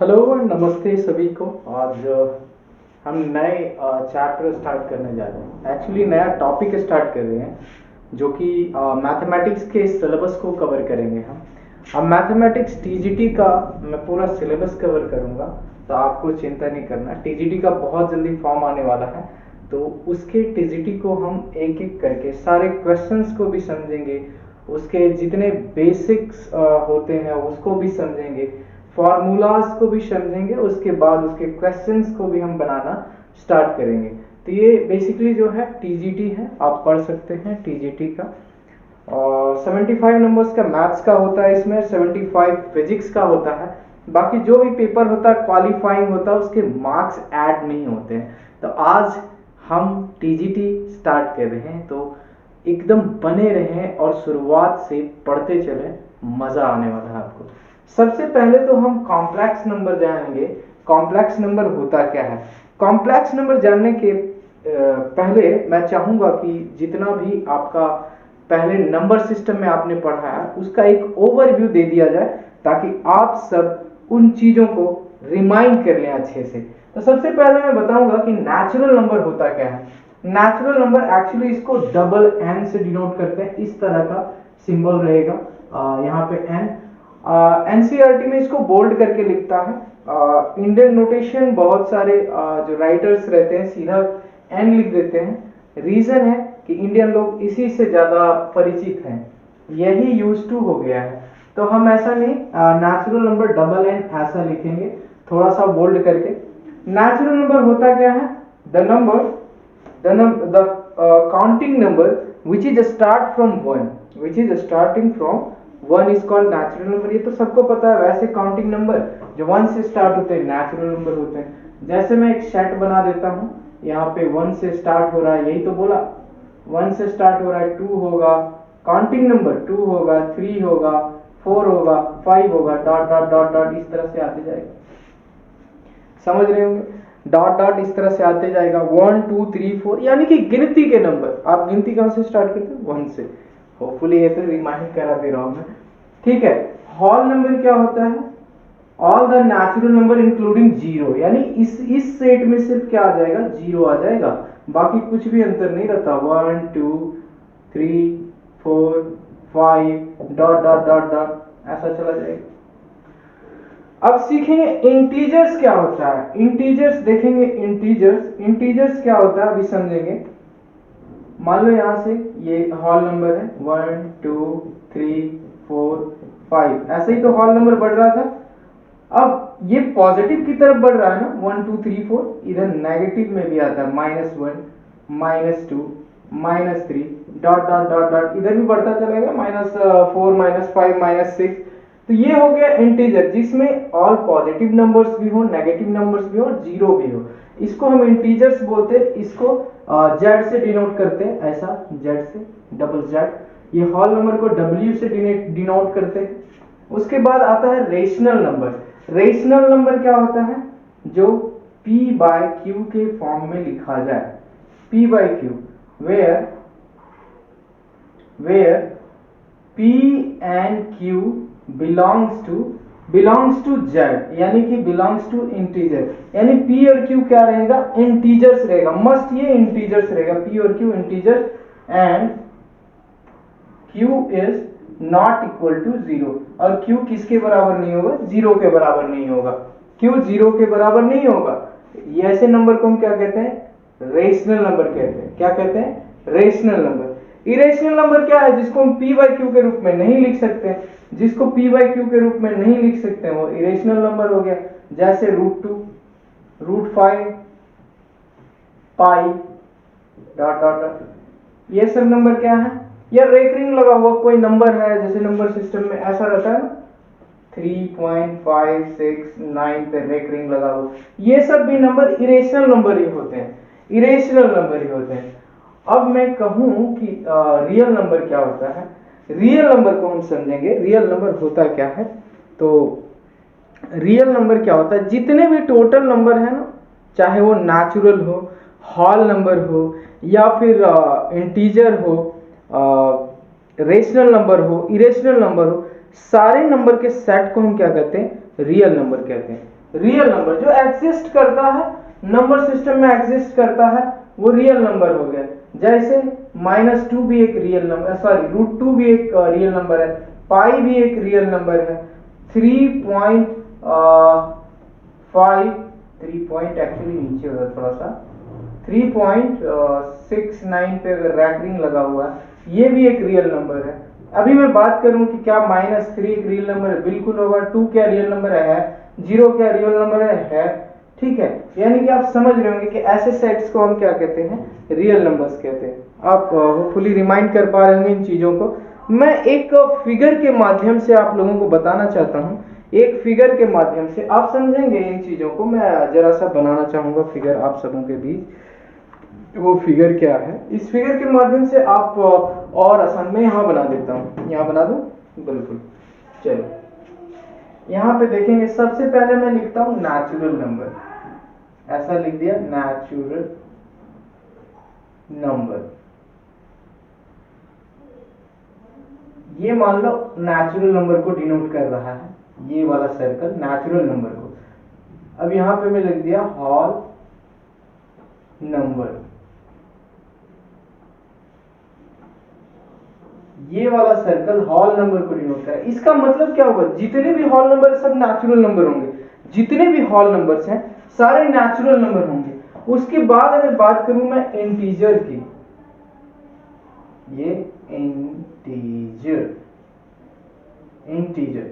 Hello नमस्ते सभी को। आज हम नए चैप्टर स्टार्ट करने जा रहे हैं। एक्चुअली नया टॉपिक स्टार्ट कर रहे हैं जो कि मैथमेटिक्स के सिलेबस को कवर करेंगे हम। अब मैथमेटिक्स टीजीटी का मैं पूरा सिलेबस कवर करूंगा, तो आपको चिंता नहीं करना। टीजीटी का बहुत जल्दी फॉर्म आने वाला है, तो उसके टीजीटी को हम एक एक करके सारे क्वेश्चंस को भी समझेंगे, उसके जितने बेसिक्स होते हैं उसको भी समझेंगे, फॉर्मूलाज को भी समझेंगे, उसके बाद उसके क्वेश्चंस को भी हम बनाना स्टार्ट करेंगे। तो ये बेसिकली जो है टीजीटी है, आप पढ़ सकते हैं टीजीटी का। और 75 नंबर्स का मैथ्स का होता है, इसमें 75 फिजिक्स का होता है। बाकी जो भी पेपर होता है क्वालिफाइंग होता है, उसके मार्क्स ऐड नहीं होते हैं। तो आज हम टीजीटी स्टार्ट कर रहे हैं, तो एकदम बने रहें और शुरुआत से पढ़ते चलें, मजा आने वाला है आपको। सबसे पहले तो हम कॉम्प्लेक्स नंबर जानेंगे। कॉम्प्लेक्स नंबर होता क्या है? कॉम्प्लेक्स नंबर जानने के पहले मैं चाहूंगा कि जितना भी आपका पहले नंबर सिस्टम में आपने पढ़ा है उसका एक ओवरव्यू दे दिया जाए, ताकि आप सब उन चीजों को रिमाइंड कर लें अच्छे से। तो सबसे पहले मैं बताऊंगा कि नेचुरल नंबर होता क्या है। नेचुरल नंबर एक्चुअली इसको डबल एन से डिनोट करते हैं। इस तरह का सिंबल रहेगा यहाँ पे एन। एनसीईआरटी में इसको बोल्ड करके लिखता है। इंडियन नोटेशन बहुत सारे जो राइटर्स रहते हैं सीधा एन लिख देते हैं। रीजन है कि इंडियन लोग इसी से ज्यादा परिचित हैं, यही यूज टू हो गया है। तो हम ऐसा नहीं, नेचुरल नंबर डबल एन ऐसा लिखेंगे थोड़ा सा बोल्ड करके। नेचुरल नंबर होता क्या है? The counting number which is start from one, which is starting from one is called natural number. ये तो सबको पता है। वैसे काउंटिंग नंबर जो वन से स्टार्ट होते हैं नेचुरल नंबर होते हैं। जैसे मैं एक सेट बना देता हूँ, यहाँ पे वन से स्टार्ट हो रहा है, यही तो बोला, वन से स्टार्ट हो रहा है, टू होगा काउंटिंग नंबर, टू होगा, थ्री होगा, फोर होगा, फाइव होगा, डॉट डॉट डॉट डॉट इस तरह से आते जाएगा। समझ रहे होंगे? डॉट डॉट इस तरह से आते जाएगा, 1 2 3 4, यानी कि गिनती के नंबर। आप गिनती कहां से स्टार्ट करते हैं? वन से। होपफुली ये तो रिमाइंड करा दे रहा हूं मैं, ठीक है। होल नंबर क्या होता है? All the natural number including zero, यानी इस सेट में सिर्फ क्या आ जाएगा? जीरो आ जाएगा, बाकी कुछ भी अंतर नहीं रहता। 1 2 3 4 5 डॉट डॉट डॉट डॉट ऐसा चला जाएगा। अब सीखेंगे इंटीजर्स क्या होता है। इंटीजर्स देखेंगे, इंटीजर्स क्या होता है अभी समझेंगे। मान लो यहां से ये हॉल नंबर है 1 2 3 4 5, ऐसे ही तो हॉल नंबर बढ़ रहा था। अब ये पॉजिटिव की तरफ बढ़ रहा है ना, 1 2 3 4। इधर नेगेटिव में भी आता है, -1 -2 -3 डॉट डॉट डॉट डॉट, इधर भी बढ़ता चलेगा, -4 -5 -6। तो ये हो गया इंटीजर, जिसमें ऑल पॉजिटिव नंबर्स भी हो, नेगेटिव नंबर्स भी हो और जीरो भी हो। इसको हम इंटीजर्स बोलते हैं। इसको जेड से डिनोट करते हैं, ऐसा जेड से, डबल जेड। ये होल नंबर को डब्ल्यू से डिनोट करते हैं। उसके बाद आता है रेशनल नंबर। रेशनल नंबर क्या होता है? जो p बाय q के फॉर्म में लिखा जाए। p by q, where p and q belongs to z, यानी कि belongs to integer, यानी p और q क्या रहेगा? इंटीजर्स रहेगा। मस्ट ये इंटीजर्स रहेगा, p और q integers, and q is not equal to zero. और q किसके बराबर नहीं होगा? जीरो के बराबर नहीं होगा। q जीरो के बराबर नहीं होगा। ये ऐसे नंबर को हम क्या कहते हैं? रेशनल नंबर कहते हैं। क्या कहते हैं? Rational number. इरेशनल नंबर क्या है? जिसको हम p बाय q के रूप में नहीं लिख सकते, जिसको p बाय q के रूप में नहीं लिख सकते, वो इरेशनल नंबर हो गया। जैसे √2, √5, पाई डॉट डॉट डॉट, ये सब नंबर क्या है? या रेकरिंग लगा हुआ कोई नंबर है, जैसे नंबर सिस्टम में ऐसा रहता है ना, 3.569 पे रेकरिंग लगा हुआ, ये सब भी नंबर इरेशनल नंबर ही होते हैं, इरेशनल नंबर ही होते हैं। अब मैं कहूं कि रियल नंबर क्या होता है, रियल नंबर को हम समझेंगे। रियल नंबर होता क्या है? तो रियल नंबर क्या होता है? जितने भी टोटल नंबर है ना, चाहे वो नेचुरल हो, होल नंबर हो, या फिर इंटीजर हो, रेशनल नंबर हो, इरेशनल नंबर हो, सारे नंबर के सेट को हम क्या कहते हैं? रियल नंबर कहते हैं। रियल नंबर जो एग्जिस्ट करता है, नंबर सिस्टम में एग्जिस्ट करता है, वो रियल नंबर हो गया। जैसे -2 भी एक रियल नंबर, सॉरी √2 भी एक रियल नंबर है, पाई भी एक रियल नंबर है, 3 पॉइंट एक्चुअली नीचे होगा थोड़ा सा, 3.69 पे रैकरिंग लगा हुआ है, ये भी एक रियल नंबर है। अभी मैं बात करूं कि क्या -3 एक रियल नंबर है, बिल्कुल होगा। 2 क्या रियल नंबर है, 0 क्या रियल नंबर है, ठीक है। यानी कि आप समझ रहे होंगे कि ऐसे सेट्स को हम क्या कहते हैं, रियल नंबर्स कहते हैं। आप होपफुली रिमाइंड कर पा रहे होंगे इन चीजों को। मैं एक फिगर के माध्यम से आप लोगों को बताना चाहता हूं, एक फिगर के माध्यम से आप समझेंगे इन चीजों को। मैं जरा सा बनाना चाहूंगा फिगर आप सबों के बीच, वो फिगर क्या है, इस फिगर के माध्यम से आप और आसान में यहां बना देता हूं, यहां बना दूं, बिल्कुल। चलो यहां पे देखेंगे, सबसे पहले मैं लिखता हूं नेचुरल नंबर, ऐसा लिख दिया नेचुरल नंबर। ये मान लो नेचुरल नंबर को डिनोट कर रहा है, ये वाला सर्कल नेचुरल नंबर को। अब यहां पे मैं लिख दिया होल नंबर, ये वाला सर्कल होल नंबर को डिनोट कर रहा है। इसका मतलब क्या होगा, जितने भी होल नंबर सब नेचुरल नंबर होंगे, जितने भी होल नंबर्स हैं सारे नेचुरल नंबर होंगे। उसके बाद अगर बात करूं मैं इंटीजर की, ये इंटीजर,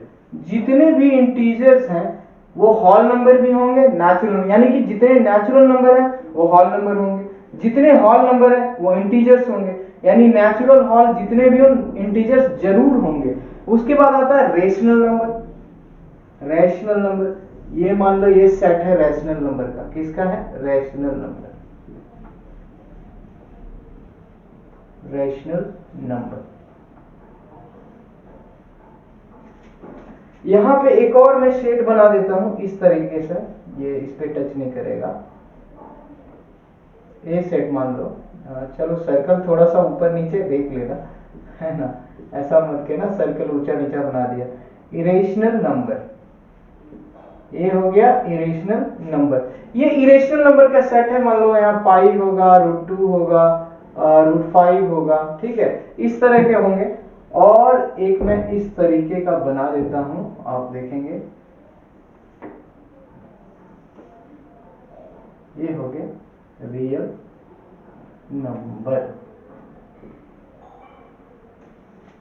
जितने भी इंटीजर्स हैं वो होल नंबर भी होंगे, नेचुरल, यानी कि जितने नेचुरल नंबर हैं वो होल नंबर होंगे, जितने होल नंबर हैं वो इंटीजर्स होंगे, यानी नेचुरल होल जितने भी इंटीजर्स जरूर होंगे। उसके बाद आता है रेशनल नंबर, रैशनल नंबर। ये मान लो ये सेट है रैशनल नंबर का, किसका है, रैशनल नंबर, रैशनल नंबर। यहां पे एक और मैं शेड बना देता हूं इस तरीके से, ये इस पे टच नहीं करेगा, ये सेट मान लो। चलो सर्कल थोड़ा सा ऊपर नीचे देख लेना, है ना, ऐसा मत के ना सर्कल ऊंचा नीचा बना दिया। इरेशनल नंबर, ये हो गया इरेशनल नंबर। ये इरेशनल नंबर का सेट है, मान लो यहाँ पाई होगा, √2 होगा, √5 होगा, ठीक है, इस तरह के होंगे। और एक मैं इस तरीके का बना देता हूं, आप देखेंगे ये हो गया रियल नंबर।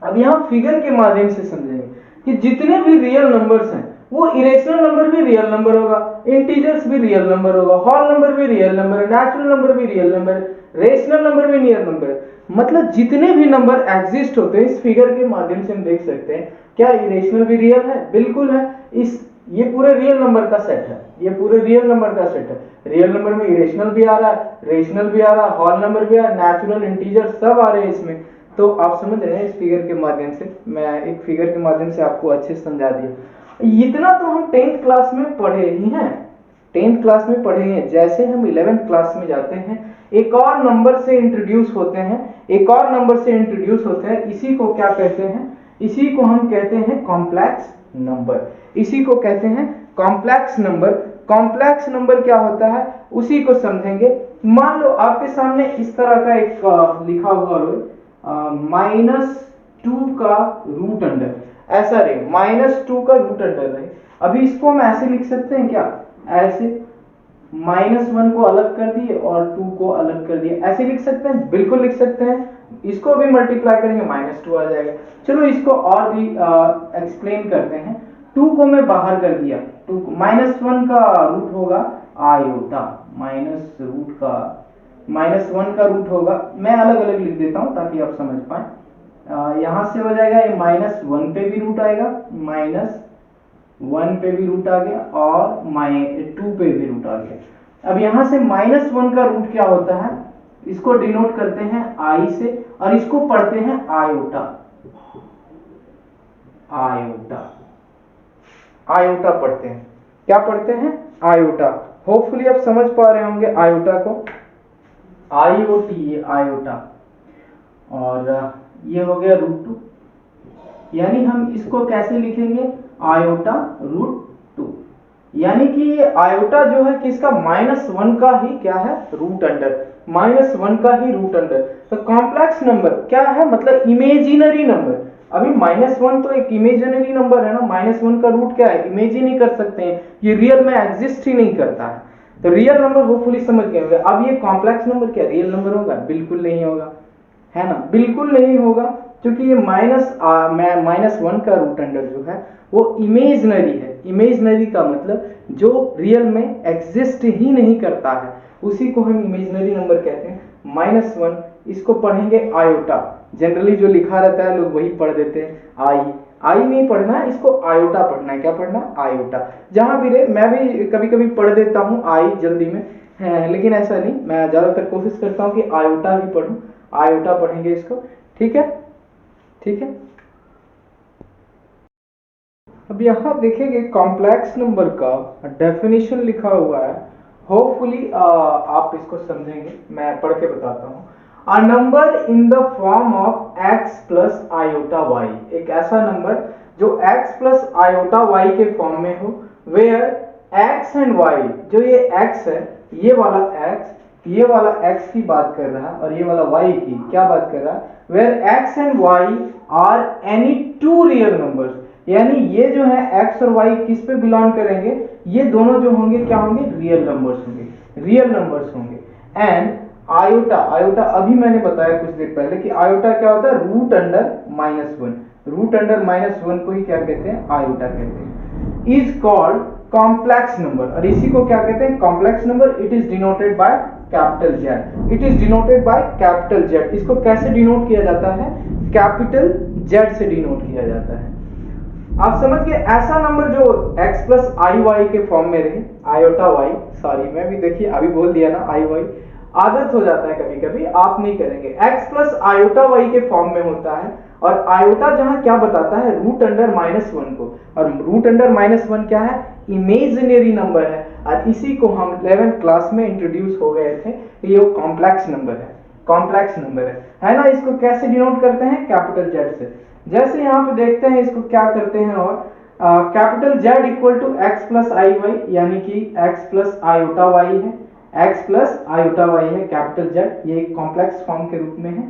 अब यहां फिगर के माध्यम से समझेंगे कि जितने भी रियल नंबर्स हैं वो इरेशनल नंबर भी रियल नंबर होगा, इंटीजर्स भी रियल नंबर होगा, होल नंबर भी रियल नंबर है, नेचुरल नंबर भी रियल नंबर है, रेशनल नंबर भी रियल नंबर है। मतलब जितने भी नंबर एग्जिस्ट होते हैं इस फिगर के माध्यम से हम देख सकते हैं। क्या इरेशनल भी रियल है, बिल्कुल है। इस ये पूरे रियल नंबर का सेट है, ये पूरे रियल नंबर का सेट है। रियल नंबर में इरेशनल भी आ रहा है, रेशनल भी आ रहा है, होल नंबर भी आ रहा है, नेचुरल, इंटीजर सब आ रहे हैं इसमें। तो आप समझ रहे हैं इस फिगर के माध्यम से, मैं एक फिगर के माध्यम से आपको अच्छे से समझा दिया। इतना तो हम 10th क्लास में पढ़े ही हैं, 10th क्लास में पढ़े हैं। जैसे हम 11th क्लास में जाते हैं एक और नंबर से इंट्रोड्यूस होते हैं, एक और नंबर से इंट्रोड्यूस होते हैं, इसी को क्या कहते हैं, इसी को हम कहते हैं कॉम्प्लेक्स नंबर, इसी को कहते हैं कॉम्प्लेक्स नंबर। कॉम्प्लेक्स नंबर क्या होता है उसी को समझेंगे। मान लो आपके सामने इस तरह का एक लिखा हुआ है -2 का रूट अंडर, ऐसा रहे, -2 का रूट अंडर रहे। अभी इसको हम ऐसे लिख सकते हैं क्या, ऐसे -1 को अलग कर दिए और 2 को अलग कर दिए, ऐसे लिख सकते हैं, बिल्कुल लिख सकते हैं। इसको भी मल्टीप्लाई करेंगे -2 आ जाएगा। चलो इसको और भी एक्सप्लेन करते हैं। 2 को मैं बाहर कर दिया, 2 -1 का रूट होगा आयोटा, -1 का रूट होगा, मैं अलग अलग लिख देता हूं ताकि आप समझ पाए। यहां से हो जाएगा ये -1 पे भी रूट आएगा, -1 पे भी रूट आ गया और 2 पे भी रूट आ गया। अब यहां से -1 का रूट क्या होता है, इसको डिनोट करते हैं आई से और इसको पढ़ते हैं आयोटा, आयोटा, आयोटा पढ़ते हैं। क्या पढ़ते हैं, आयोटा। होपफुली आप समझ पा रहे होंगे आयोटा को, आईओटी, आयोटा। और ये हो गया √2, यानी हम इसको कैसे लिखेंगे, आयोटा √2, यानी कि ये आयोटा जो है किसका, -1 का ही क्या है, रूट अंडर, -1 का ही रूट अंडर। तो कॉम्प्लेक्स नंबर क्या है, मतलब इमेजिनरी नंबर। अभी -1 तो एक इमेजिनरी नंबर है ना, -1 का रूट क्या है, इमेजिन ही कर सकते हैं, ये रियल में एग्जिस्ट ही नहीं करता है। तो रियल नंबर होपफुली समझ गए होंगे। अब ये कॉम्प्लेक्स नंबर क्या रियल नंबर होगा, बिल्कुल नहीं होगा, है ना, बिल्कुल नहीं होगा, क्योंकि ये -1 का रूट अंडर जो है वो इमेजनरी है। इमेजनरी का मतलब जो रियल में एग्जिस्ट ही नहीं करता है, उसी को हम इमेजनरी नंबर कहते हैं। -1 इसको पढ़ेंगे आयोटा, जनरली जो लिखा रहता है लोग वही पढ़ देते हैं, आई नहीं पढ़ना है, इसको आयोटा पढ़ना है। क्या पढ़ना, आयोटा। जहां भी रहे, मैं भी कभी कभी पढ़ देता हूँ आई जल्दी में है, लेकिन ऐसा नहीं, मैं ज्यादातर कोशिश करता हूँ कि आयोटा भी पढ़ूं। आयोटा पढ़ेंगे इसको, ठीक है, ठीक है। अब यहाँ देखेंगे कॉम्प्लेक्स नंबर का डेफिनेशन लिखा हुआ है, होपफुली आप इसको समझेंगे, मैं पढ़ के बताता हूँ। A number in the form of x plus iota y, एक ऐसा नंबर जो x प्लस आयोटा y के फॉर्म में हो, वेयर x एंड y, जो ये x है, ये वाला x की बात कर रहा है, और ये वाला y की क्या बात कर रहा है, where x and y are any two real numbers. यानी ये जो है x और y किस पे बिलोंग करेंगे, ये दोनों जो होंगे क्या होंगे, रियल नंबर्स होंगे, रियल नंबर्स होंगे। एंड आयोटा, आयोटा अभी मैंने बताया कुछ देर पहले कि आयोटा क्या होता है, रूट अंडर -1, रूट अंडर -1 को ही क्या कहते हैं, आयोटा कहते हैं। इज कॉल्ड कॉम्प्लेक्स नंबर, और इसी को क्या कहते हैं, complex number. It is denoted by capital Z, it is denoted by capital Z। इसको कैसे डिनोट किया जाता है, कैपिटल Z से डिनोट किया जाता है। आप समझ गए, ऐसा नंबर जो x प्लस आई वाई के फॉर्म में रहे, आयोटा y, सॉरी मैं भी देखिए अभी बोल दिया ना आई वाई, आदत हो जाता है कभी कभी, आप नहीं करेंगे। x प्लस आयोटा y के फॉर्म में होता है, और आयोटा जहां क्या बताता है, रूट अंडर -1 को, और रूट अंडर -1 क्या है, इमेजिनरी नंबर है, और इसी को हम 11th क्लास में इंट्रोड्यूस हो गए थे, ये कॉम्प्लेक्स नंबर है, कॉम्प्लेक्स नंबर है ना। इसको कैसे डिनोट करते हैं, कैपिटल Z से। जैसे यहाँ पे देखते हैं इसको क्या करते हैं, और capital Z equal to x plus I Y, यानी कि x प्लस आयोटा y है, x प्लस आयोटा y है कैपिटल Z, ये एक कॉम्प्लेक्स फॉर्म के रूप में है।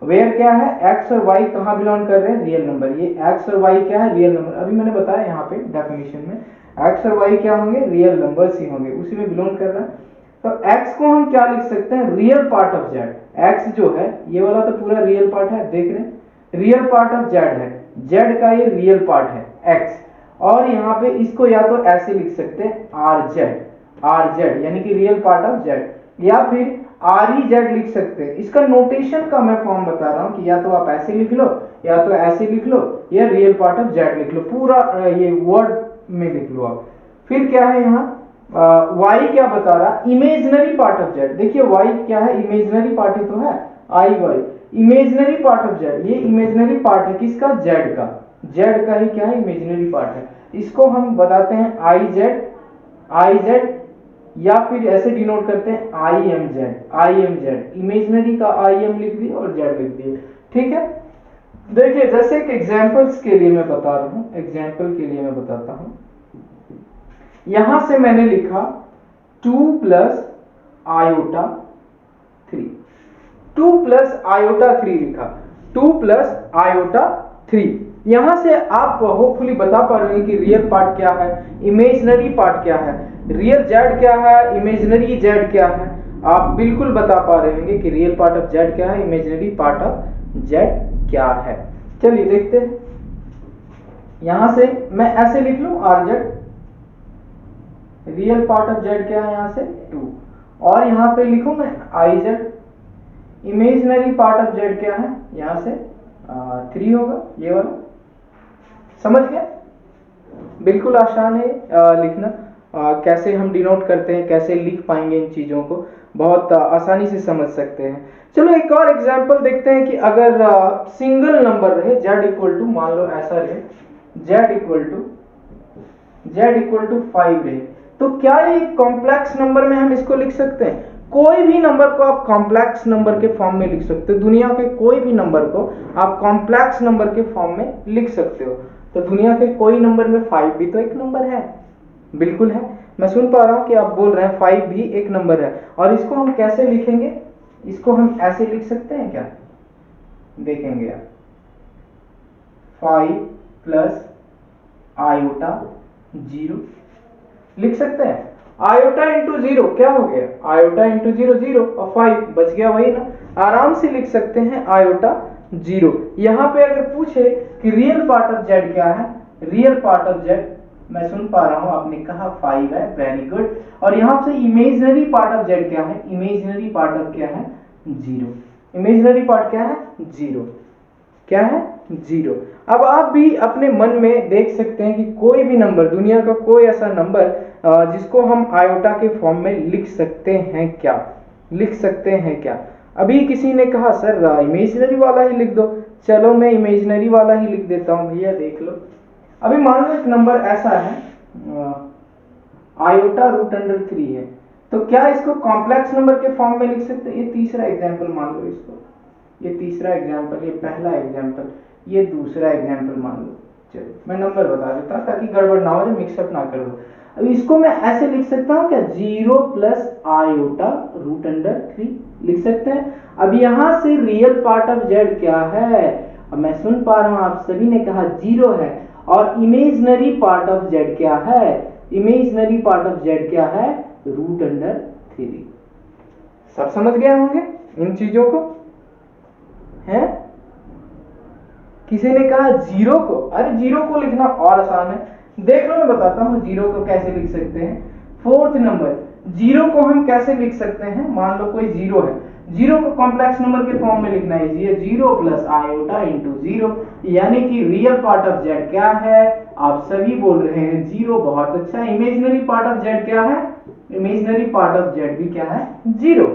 वेयर क्या है, x और y कहाँ बिलोंग कर रहे हैं, रियल नंबर। ये x और y क्या है, रियल नंबर। अभी मैंने बताया यहाँ पे डेफिनेशन में, x और y क्या होंगे, रियल नंबर्स ही होंगे, उसी में बिलोंग कर रहा है। तो x को हम क्या लिख सकते हैं, real part of Z। x जो है ये वाला तो पूरा रियल पार्ट है, देख रहे हैं, रियल पार्ट ऑफ Z है, Z का ये रियल पार्ट है x, और यहाँ पे इसको या तो ऐसे लिख सकते हैं RZ, यानी कि रियल पार्ट ऑफ Z, या फिर REZ लिख सकते हैं। इसका नोटेशन का मैं फॉर्म बता रहा हूँ कि या तो आप ऐसे लिख लो, या तो ऐसे लिख लो, या रियल पार्ट ऑफ Z लिख लो, पूरा ये वर्ड में लिख लो आप। फिर क्या है यहाँ y क्या बता रहा, इमेजिनरी पार्ट ऑफ Z। देखिए y क्या है, इमेजिनरी पार्ट ही तो है, IY, imaginary part of Z, ये इमेजिनरी पार्ट है किसका, Z का, Z का ही क्या है, इमेजिनरी पार्ट है। इसको हम बताते हैं IZ, या फिर ऐसे डिनोट करते हैं IMZ, इमेजिनरी का IM लिख दिए और Z लिख दिए, ठीक है। देखिए जैसे एक एग्जांपल्स के लिए मैं बता रहा हूं, एग्जांपल के लिए मैं बताता हूं। यहां से मैंने लिखा 2 प्लस आयोटा 3, 2 प्लस आयोटा 3 लिखा, 2 प्लस आयोटा 3। यहां से आप होपफुली बता पा रहे हैं कि रियल पार्ट क्या है, इमेजिनरी पार्ट क्या है, रियल Z क्या है, इमेजिनरी Z क्या है। आप बिल्कुल बता पा रहे होंगे कि रियल पार्ट ऑफ Z क्या है, इमेजिनरी पार्ट ऑफ Z क्या है। चलिए देखते हैं, यहां से मैं ऐसे लिख लूं RZ, real part of Z क्या है, यहां से 2, और यहां पे लिखूं मैं IZ, imaginary part of Z क्या है, यहां से 3 होगा, ये वाला। समझ गया, बिल्कुल आसान है लिखना। कैसे हम डिनोट करते हैं, कैसे लिख पाएंगे इन चीजों को, बहुत आसानी से समझ सकते हैं। चलो एक और एग्जांपल देखते हैं कि अगर सिंगल नंबर रहे, Z इक्वल टू, मान लो ऐसा रहे, Z इक्वल टू 5 रहे, तो क्या ये कॉम्प्लेक्स नंबर में हम इसको लिख सकते हैं। कोई भी नंबर को आप कॉम्प्लेक्स नंबर के फॉर्म में लिख सकते हो, दुनिया के कोई भी नंबर को आप कॉम्प्लेक्स नंबर के फॉर्म में लिख सकते हो। तो दुनिया के कोई नंबर में 5 भी तो एक नंबर है, बिल्कुल है। मैं सुन पा रहा हूँ कि आप बोल रहे हैं 5 भी एक नंबर है, और इसको हम कैसे लिखेंगे? इसको हम ऐसे लिख सकते हैं क्या? देखेंगे आप, 5 प्लस आयोटा 0 लिख सकते हैं। आयोटा इंटू 0 क्या हो गया? आयोटा इंटू 0 0, और 5 बच गया वही ना। आराम से लिख सकते हैं आयोटा 0। यहां पे अगर पूछे कि रियल पार्ट ऑफ जेड क्या है, रियल पार्ट ऑफ जेड, मैं सुन पा रहा हूं आपने कहा 5 है, वेरी गुड। और यहां से इमेजिनरी पार्ट ऑफ जेड क्या है? इमेजिनरी पार्ट ऑफ क्या है? 0। इमेजिनरी पार्ट क्या है? 0। क्या है? 0। अब आप भी अपने मन में देख सकते हैं कि कोई भी नंबर, दुनिया का कोई ऐसा नंबर जिसको हम आयोटा के फॉर्म में लिख सकते हैं क्या? लिख सकते हैं क्या? अभी किसी ने कहा सर इमेजिनरी वाला ही लिख दो। चलो मैं इमेजिनरी वाला ही लिख देता हूं भैया, देख लो। अभी मान लो एक नंबर ऐसा है आयोटा रूट अंडर 3 है, तो क्या इसको कॉम्प्लेक्स नंबर के फॉर्म में लिख सकते हैं? ये तीसरा एग्जाम्पल मान लो इसको, ये तीसरा एग्जाम्पल, ये पहला एग्जाम्पल, ये दूसरा एग्जाम्पल मान लो। चलो मैं नंबर बता देता हूँ ताकि गड़बड़ ना हो जाए, मिक्सअप ना कर दो। अब इसको मैं ऐसे लिख सकता हूँ क्या? 0 प्लस आयोटा रूट अंडर 3 लिख सकते हैं। अब यहां से रियल पार्ट ऑफ जेड क्या है? अब मैं सुन पा रहा हूं आप सभी ने कहा 0 है, और इमेजिनरी पार्ट ऑफ जेड क्या है? इमेजिनरी पार्ट ऑफ जेड क्या है? Root under 3। सब समझ गए होंगे इन चीजों को? है? किसी ने कहा 0 को, अरे 0 को लिखना और आसान है। देख लो मैं बताता हूं 0 को कैसे लिख सकते हैं। फोर्थ नंबर 0 को हम कैसे लिख सकते हैं? मान लो कोई 0 है, 0 को कॉम्प्लेक्स नंबर के फॉर्म में लिखना है। 0 प्लस आयोटा इंटू 0, यानी कि रियल पार्ट ऑफ जेड क्या है? आप सभी बोल रहे हैं 0, बहुत अच्छा। इमेजिनरी पार्ट ऑफ जेड क्या है? इमेजिनरी पार्ट ऑफ जेड भी क्या है? 0।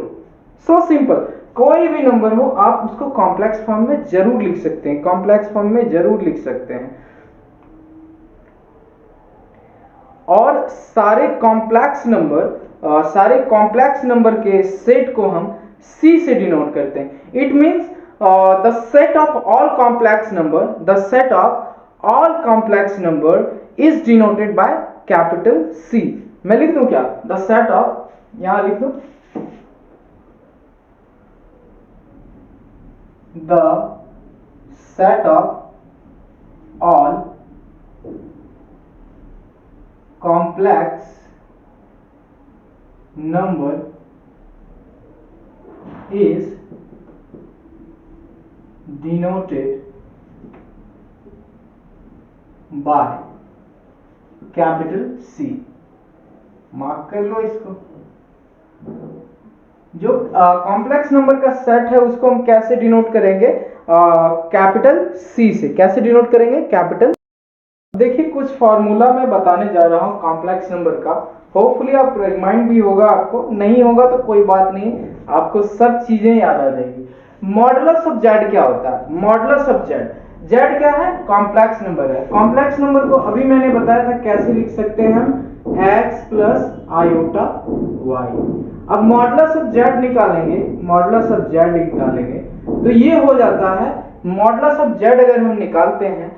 So simple. कोई भी नंबर हो आप उसको कॉम्प्लेक्स फॉर्म में जरूर लिख सकते हैं, कॉम्प्लेक्स फॉर्म में जरूर लिख सकते हैं। और सारे कॉम्प्लेक्स नंबर के सेट को हम C से डिनोट करते हैं। It means the set of all complex number, the set of all complex number is denoted by capital C। मैं लिख दूं क्या? द सेट ऑफ, यहां लिख दूं the set of all complex number is denoted by capital C। Mark कर लो इसको। जो कॉम्प्लेक्स नंबर का सेट है उसको हम कैसे डिनोट करेंगे? कैपिटल C से। कैसे डिनोट करेंगे? कैपिटल। देखिए कुछ फॉर्मूला मैं बताने जा रहा हूं कॉम्प्लेक्स नंबर का, होपफुली आप रिमाइंड भी होगा, आपको नहीं होगा तो कोई बात नहीं, आपको सब चीजें याद आ जाएगी। मॉडुलस ऑफ जेड क्या होता है? मॉडुलस ऑफ जेड, जेड क्या है? कॉम्प्लेक्स नंबर है। कॉम्प्लेक्स नंबर को अभी मैंने बताया था कैसे लिख सकते हैं हम? x plus iota y। अब मॉडुलस ऑफ जेड निकालेंगे, मॉडुलस ऑफ जेड निकालेंगे तो ये हो जाता है, मॉडुलस ऑफ जेड अगर हम निकालते हैं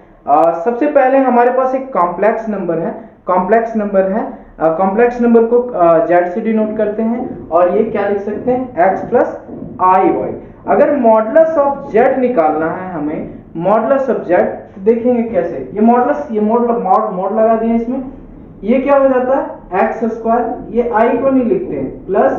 सबसे पहले हमारे पास एक कॉम्प्लेक्स नंबर है, कॉम्प्लेक्स नंबर है, कॉम्प्लेक्स नंबर को जेड से डिनोट करते हैं, और ये क्या लिख सकते हैं? x plus I Y. अगर मॉडुलस ऑफ जेड निकालना है हमें, मॉडुलस ऑफ जेड, तो देखेंगे कैसे। ये मॉडुलस, ये मॉड लगा दिया इसमें, ये क्या हो जाता है? एक्स स्क्वायर, ये आई को नहीं लिखते, प्लस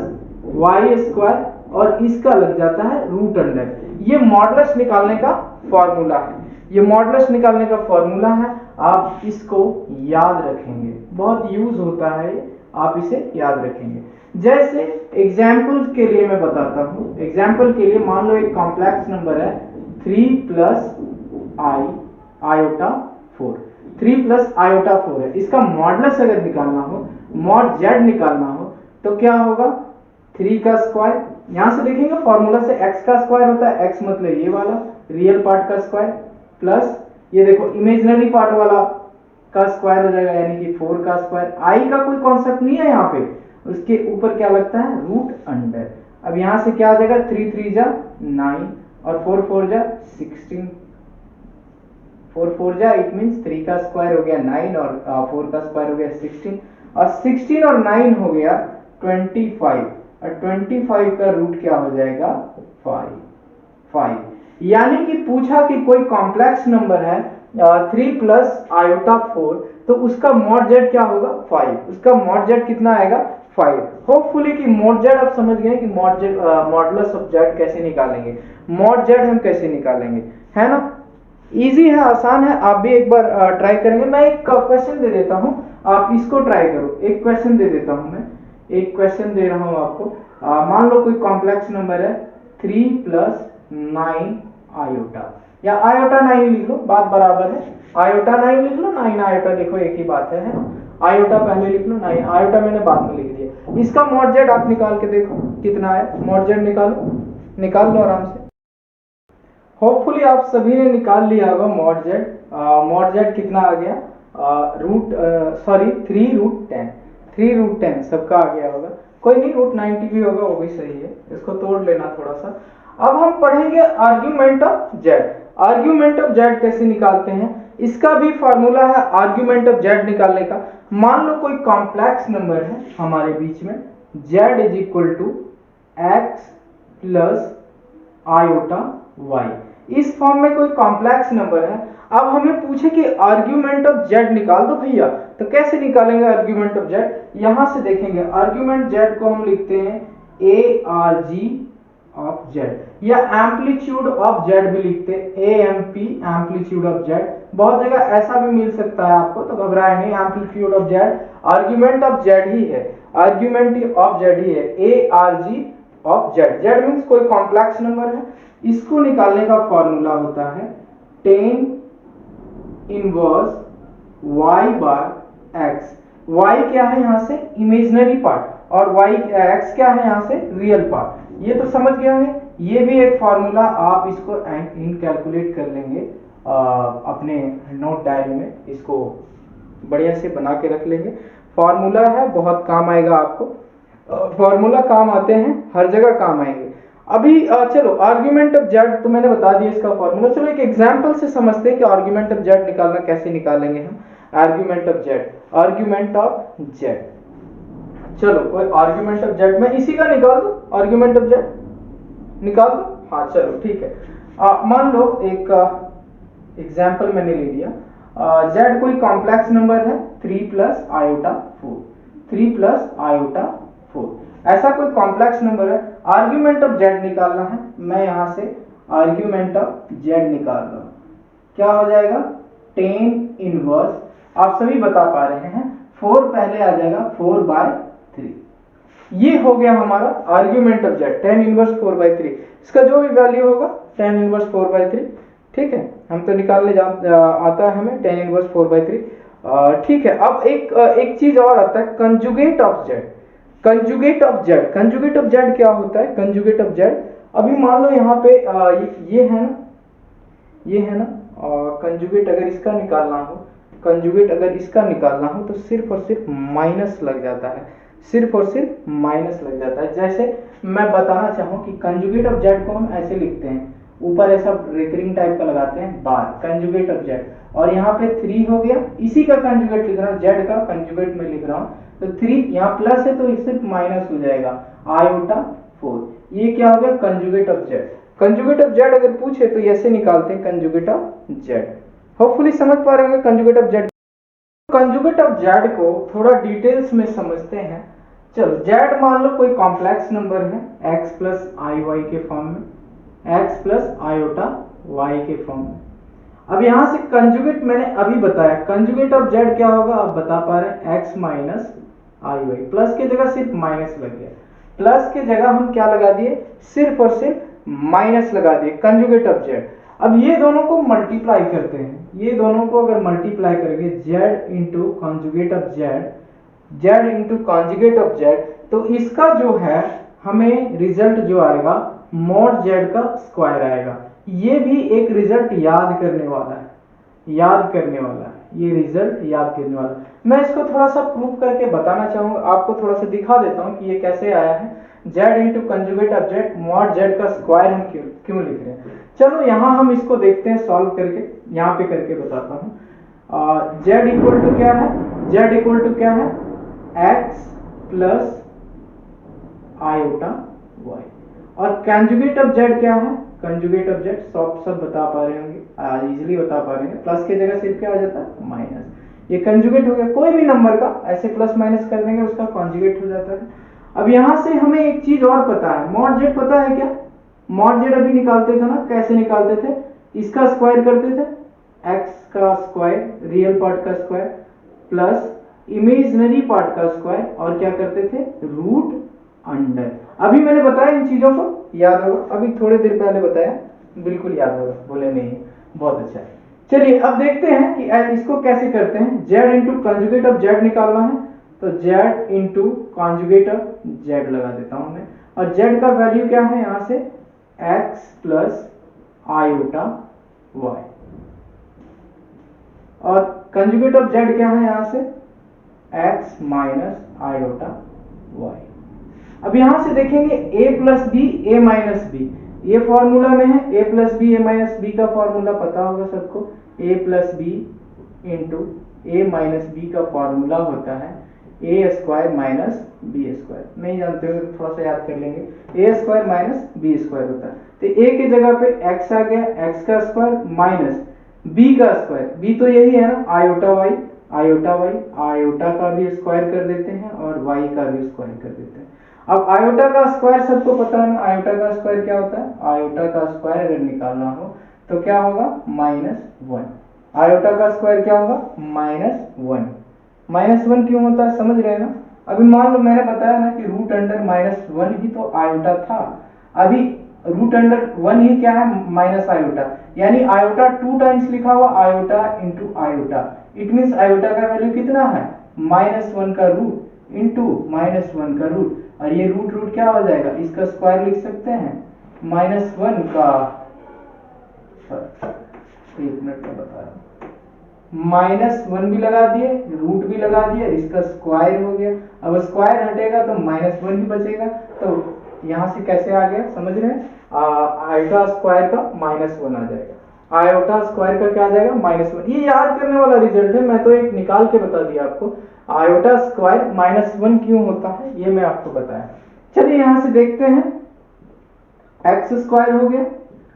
वाई स्क्वायर, और इसका लग जाता है रूट अंडर। ये मॉडुलस निकालने का फॉर्मूला है, ये मॉडुलस निकालने का फॉर्मूला है। आप इसको याद रखेंगे, बहुत यूज होता है, आप इसे याद रखेंगे। जैसे एग्जाम्पल के लिए मैं बताता हूं, एग्जाम्पल के लिए मान लो एक कॉम्प्लेक्स नंबर है 3 प्लस आई आयोटा 4, 3 प्लस आयोटा 4 है। इसका मॉडुलस अगर निकालना हो, मॉड जेड निकालना हो, तो क्या होगा? 3 का स्क्वायर, यहां से देखेंगे फॉर्मूला से x का स्क्वायर होता है, x मतलब ये वाला रियल पार्ट का स्क्वायर, प्लस ये देखो इमेजिनरी पार्ट वाला का स्क्वायर हो जाएगा, यानी कि 4 का स्क्वायर। i का कोई कॉन्सेप्ट नहीं है यहाँ पे, उसके ऊपर क्या लगता है? Root under. अब यहां से क्या आ जाएगा? 3 3 जा 9, और 4 4 जा 16, 4 4 जा, इट मींस 3 का स्क्वायर हो गया 9 और 4 का स्क्वायर हो गया 16। और 16 और 9 हो गया 25, और 25 का रूट क्या हो जाएगा 5। यानी कि पूछा कि कोई कॉम्प्लेक्स नंबर है 3 प्लस आयोटा 4, तो उसका मॉड जेड क्या होगा 5, उसका मॉड जेड कितना आएगा 5। होपफुली कि मॉड जेड आप समझ गए कि mod Z modulus of Z कैसे निकालेंगे, मॉड जेड हम कैसे निकालेंगे, है ना। इजी है, आसान है, आप भी एक बार ट्राई करेंगे। मैं एक क्वेश्चन दे देता हूं, आप इसको ट्राई करो। एक क्वेश्चन दे देता हूं मैं, एक क्वेश्चन दे रहा हूं आपको। मान लो कोई कॉम्प्लेक्स नंबर है 3 प्लस 9 आयोटा, या आयोटा 9 लिख लो, बात बराबर है। आयोटा 9 लिख लो, 9 आयोटा लिखो, एक ही बात है ना। आयोटा पहले लिख लो, 9 आयोटा मैंने बाद में लिख दिया। इसका मॉड जेड आप निकाल के देखो कितना है, मॉड जेड निकालो, निकाल लो आराम से। होपफुली आप सभी ने निकाल लिया होगा मॉड जेड। मॉड जेड कितना आ गया, रूट सॉरी 3√10, 3√10 सबका आ गया होगा। कोई नहीं, √90 भी होगा, वो भी सही है, इसको तोड़ लेना थोड़ा सा। अब हम पढ़ेंगे argument of z. Argument of Z कैसे निकालते हैं, इसका भी फॉर्मूला है आर्ग्यूमेंट ऑफ जेड निकालने का। मान लो कोई कॉम्प्लेक्स नंबर है हमारे बीच में, Z is equal to X plus iota Y, इस फॉर्म में कोई कॉम्प्लेक्स नंबर है। अब हमें पूछे कि आर्ग्यूमेंट ऑफ जेड निकाल दो भैया, तो कैसे निकालेंगे आर्ग्यूमेंट ऑफ जेड, यहां से देखेंगे। आर्ग्यूमेंट जेड को हम लिखते हैं A R G of Z, या एम्पलीट्यूड ऑफ जेड भी लिखते हैं, A M P amplitude of Z. बहुत जगह ऐसा भी मिल सकता है आपको, तो घबराए नहीं, amplitude of z argument of z ही है, आर्ग्यूमेंट ऑफ जेड ही है, a R G of z. Z means कोई कॉम्प्लेक्स नंबर है। इसको निकालने का फॉर्मूला होता है tan इनवर्स y बार x। y क्या है यहाँ से इमेजिनरी पार्ट, और y x क्या है यहाँ से रियल पार्ट। ये तो समझ गए होंगे। ये भी एक फॉर्मूला, आप इसको इन कैलकुलेट कर लेंगे अपने नोट डायरी में, इसको बढ़िया से बना के रख लेंगे। फॉर्मूला है, बहुत काम आएगा आपको। फॉर्मूला काम आते हैं, हर जगह काम आएंगे। अभी चलो आर्ग्यूमेंट ऑफ जेड तो मैंने बता दिया इसका फॉर्मूला। चलो एक एग्जांपल से समझते हैं कि आर्ग्यूमेंट ऑफ जेड निकालना कैसे निकालेंगे हम। Argument of z, argument of Z, चलो कोई आर्ग्यूमेंट ऑफ जेड मैं इसी का निकाल दूं, आर्ग्यूमेंट ऑफ जेड निकाल दो। हाँ चलो ठीक है। मान लो एक एग्जाम्पल मैंने ले लिया, जेड कोई कॉम्प्लेक्स नंबर है 3 प्लस आयोटा 4, 3 प्लस आयोटा 4, ऐसा कोई कॉम्प्लेक्स नंबर है। आर्ग्यूमेंट ऑफ जेड निकालना है, मैं यहां से आर्ग्यूमेंट ऑफ जेड निकाल रहा हूं, क्या हो जाएगा tan इनवर्स, आप सभी बता पा रहे हैं 4 पहले आ जाएगा 4/3। ये हो गया हमारा argument of Z, tan inverse 4/3। इसका जो भी वैल्यू होगा tan इनवर्स 4/3, ठीक है, हम तो निकालने आता है हमें tan इनवर्स 4/3। ठीक है, अब एक चीज और आता है, conjugate of Z. Conjugate of Z, conjugate of Z क्या होता है, कंजुगेट ऑफ जेड। अभी मान लो यहाँ पे ये है ना, ये है ना, कंजुगेट अगर इसका निकालना हो, कंजुगेट अगर इसका निकालना हो तो सिर्फ और सिर्फ माइनस लग जाता है, सिर्फ और सिर्फ माइनस लग जाता है। जैसे मैं बताना चाहूँ कि कंजुगेट ऑफ जेड को हम ऐसे लिखते हैं, ऊपर ऐसा रिकरिंग टाइप का लगाते हैं बार, कंजुगेट ऑफ जेड, और यहाँ पे 3 हो गया, इसी का कंजुगेट लिख रहा हूँ, जेड का कंजुगेट में लिख रहा हूँ, तो 3 यहाँ प्लस है तो सिर्फ माइनस हो जाएगा, आयोटा 4। ये क्या हो गया conjugate of Z. Conjugate of Z अगर पूछे तो ऐसे निकालते हैं कंजुगेट ऑफ जेड। होपफुली समझ पा रहे होंगे conjugate of Z. Conjugate of Z को थोड़ा डिटेल्स में समझते हैं। चलो जेड मान लो कोई कॉम्प्लेक्स नंबर है x प्लस आई वाई के फॉर्म में, x प्लस आयोटा y के फॉर्म में। अब यहां से कंजुगेट मैंने अभी बताया, कंजुगेट ऑफ जेड क्या होगा आप बता पा रहे हैं, x माइनस आई वाई। प्लस की जगह सिर्फ माइनस लग गया, प्लस की जगह हम क्या लगा दिए, सिर्फ और सिर्फ माइनस लगा दिए, कंजुगेट ऑफ जेड। अब ये दोनों को मल्टीप्लाई करते हैं, ये दोनों को अगर मल्टीप्लाई करेंगे z into conjugate of Z, z into conjugate of Z, तो इसका जो है हमें रिजल्ट जो आएगा मॉड जेड का स्क्वायर आएगा। ये भी एक रिजल्ट याद करने वाला है, याद करने वाला है, ये रिजल्ट याद करने वाला है। मैं इसको थोड़ा सा प्रूव करके बताना चाहूंगा, आपको थोड़ा सा दिखा देता हूं कि ये कैसे आया है। z into conjugate of Z, mod Z का स्क्वायर हम क्यों लिख रहे हैं। चलो यहाँ हम इसको देखते हैं सॉल्व करके, यहाँ पे करके बताता हूँ। z इक्वल टू क्या है, z इक्वल टू क्या है x प्लस आयोटा y। और कंजुगेट ऑफ z क्या है? कंजुगेट ऑफ z सब बता पा रहे होंगे, इजीली बता पा रहे हैं। प्लस की जगह सिर्फ क्या हो जाता है? माइनस। ये कंजुगेट हो गया, कोई भी नंबर का ऐसे प्लस माइनस कर देंगे उसका कंजुगेट हो जाता है। अब यहां से हमें एक चीज और पता है, मॉड z पता है क्या? मॉड z अभी निकालते थे ना, कैसे निकालते थे? इसका स्क्वायर करते थे, x का स्क्वायर, रियल पार्ट का स्क्वायर प्लस इमेजिनरी पार्ट का स्क्वायर, और क्या करते थे? Root under. अभी मैंने बताया इन चीजों को, याद होगा? अभी थोड़ी देर पहले बताया, बिल्कुल याद होगा, बोले नहीं? बहुत अच्छा है। चलिए अब देखते हैं कि इसको कैसे करते हैं। z into conjugate of z निकालना है, तो z into conjugate of z लगा देता हूं मैं। और z का वैल्यू क्या है यहां से? x plus iota y। और कंजुगेट ऑफ z क्या है यहां से? x minus iota y। अब यहां से देखेंगे a plus B, A minus B, ये फॉर्मूला में है। a plus B, A minus B का फॉर्मूला पता होगा सबको। a plus B into A minus B का फॉर्मूला होता है A square minus B square. नहीं जानते हो तो थोड़ा सा याद कर लेंगे। ए स्क्वायर माइनस बी स्क्वायर होता है, तो a की जगह पे x आ गया, x का स्क्वायर माइनस b का स्क्वायर, b तो यही है ना, iota y, iota y, iota का भी स्क्वायर कर देते हैं और y का भी स्क्वायर कर देते हैं। अब आयोटा का स्क्वायर सबको पता है ना, आयोटा का स्क्वायर क्या होता है? आयोटा का स्क्वायर अगर निकालना हो तो क्या होगा? -1। आयोटा का स्क्वायर क्या होगा? -1। -1 क्यों होता है समझ रहे हैं ना? अभी मान लो मैंने बताया ना कि रूट अंडर -1 ही तो आयोटा था। अभी रूट अंडर 1 ही क्या है? माइनस आयोटा, यानी आयोटा 2 टाइम्स लिखा हुआ, iota into iota. It means iota का वैल्यू कितना है? -1 का रूट इंटू -1 का रूट। और ये रूट रूट क्या हो जाएगा? इसका स्क्वायर लिख सकते हैं, -1 का, एक मिनट में बता रहा हूं, -1 भी लगा दिए, रूट भी लगा दिए, इसका स्क्वायर हो गया। अब स्क्वायर हटेगा तो -1 भी बचेगा। तो यहां से कैसे आ गया समझ रहे हैं? आयोटा स्क्वायर का -1 आ जाएगा। आयोटा स्क्वायर का क्या आ जाएगा? -1। ये याद करने वाला रिजल्ट है, मैं तो एक निकाल के बता दिया आपको। आयोटा स्क्वायर -1 क्यों होता है ये मैं आपको बताया। चलिए यहां से देखते हैं, एक्स स्क्वायर हो गया,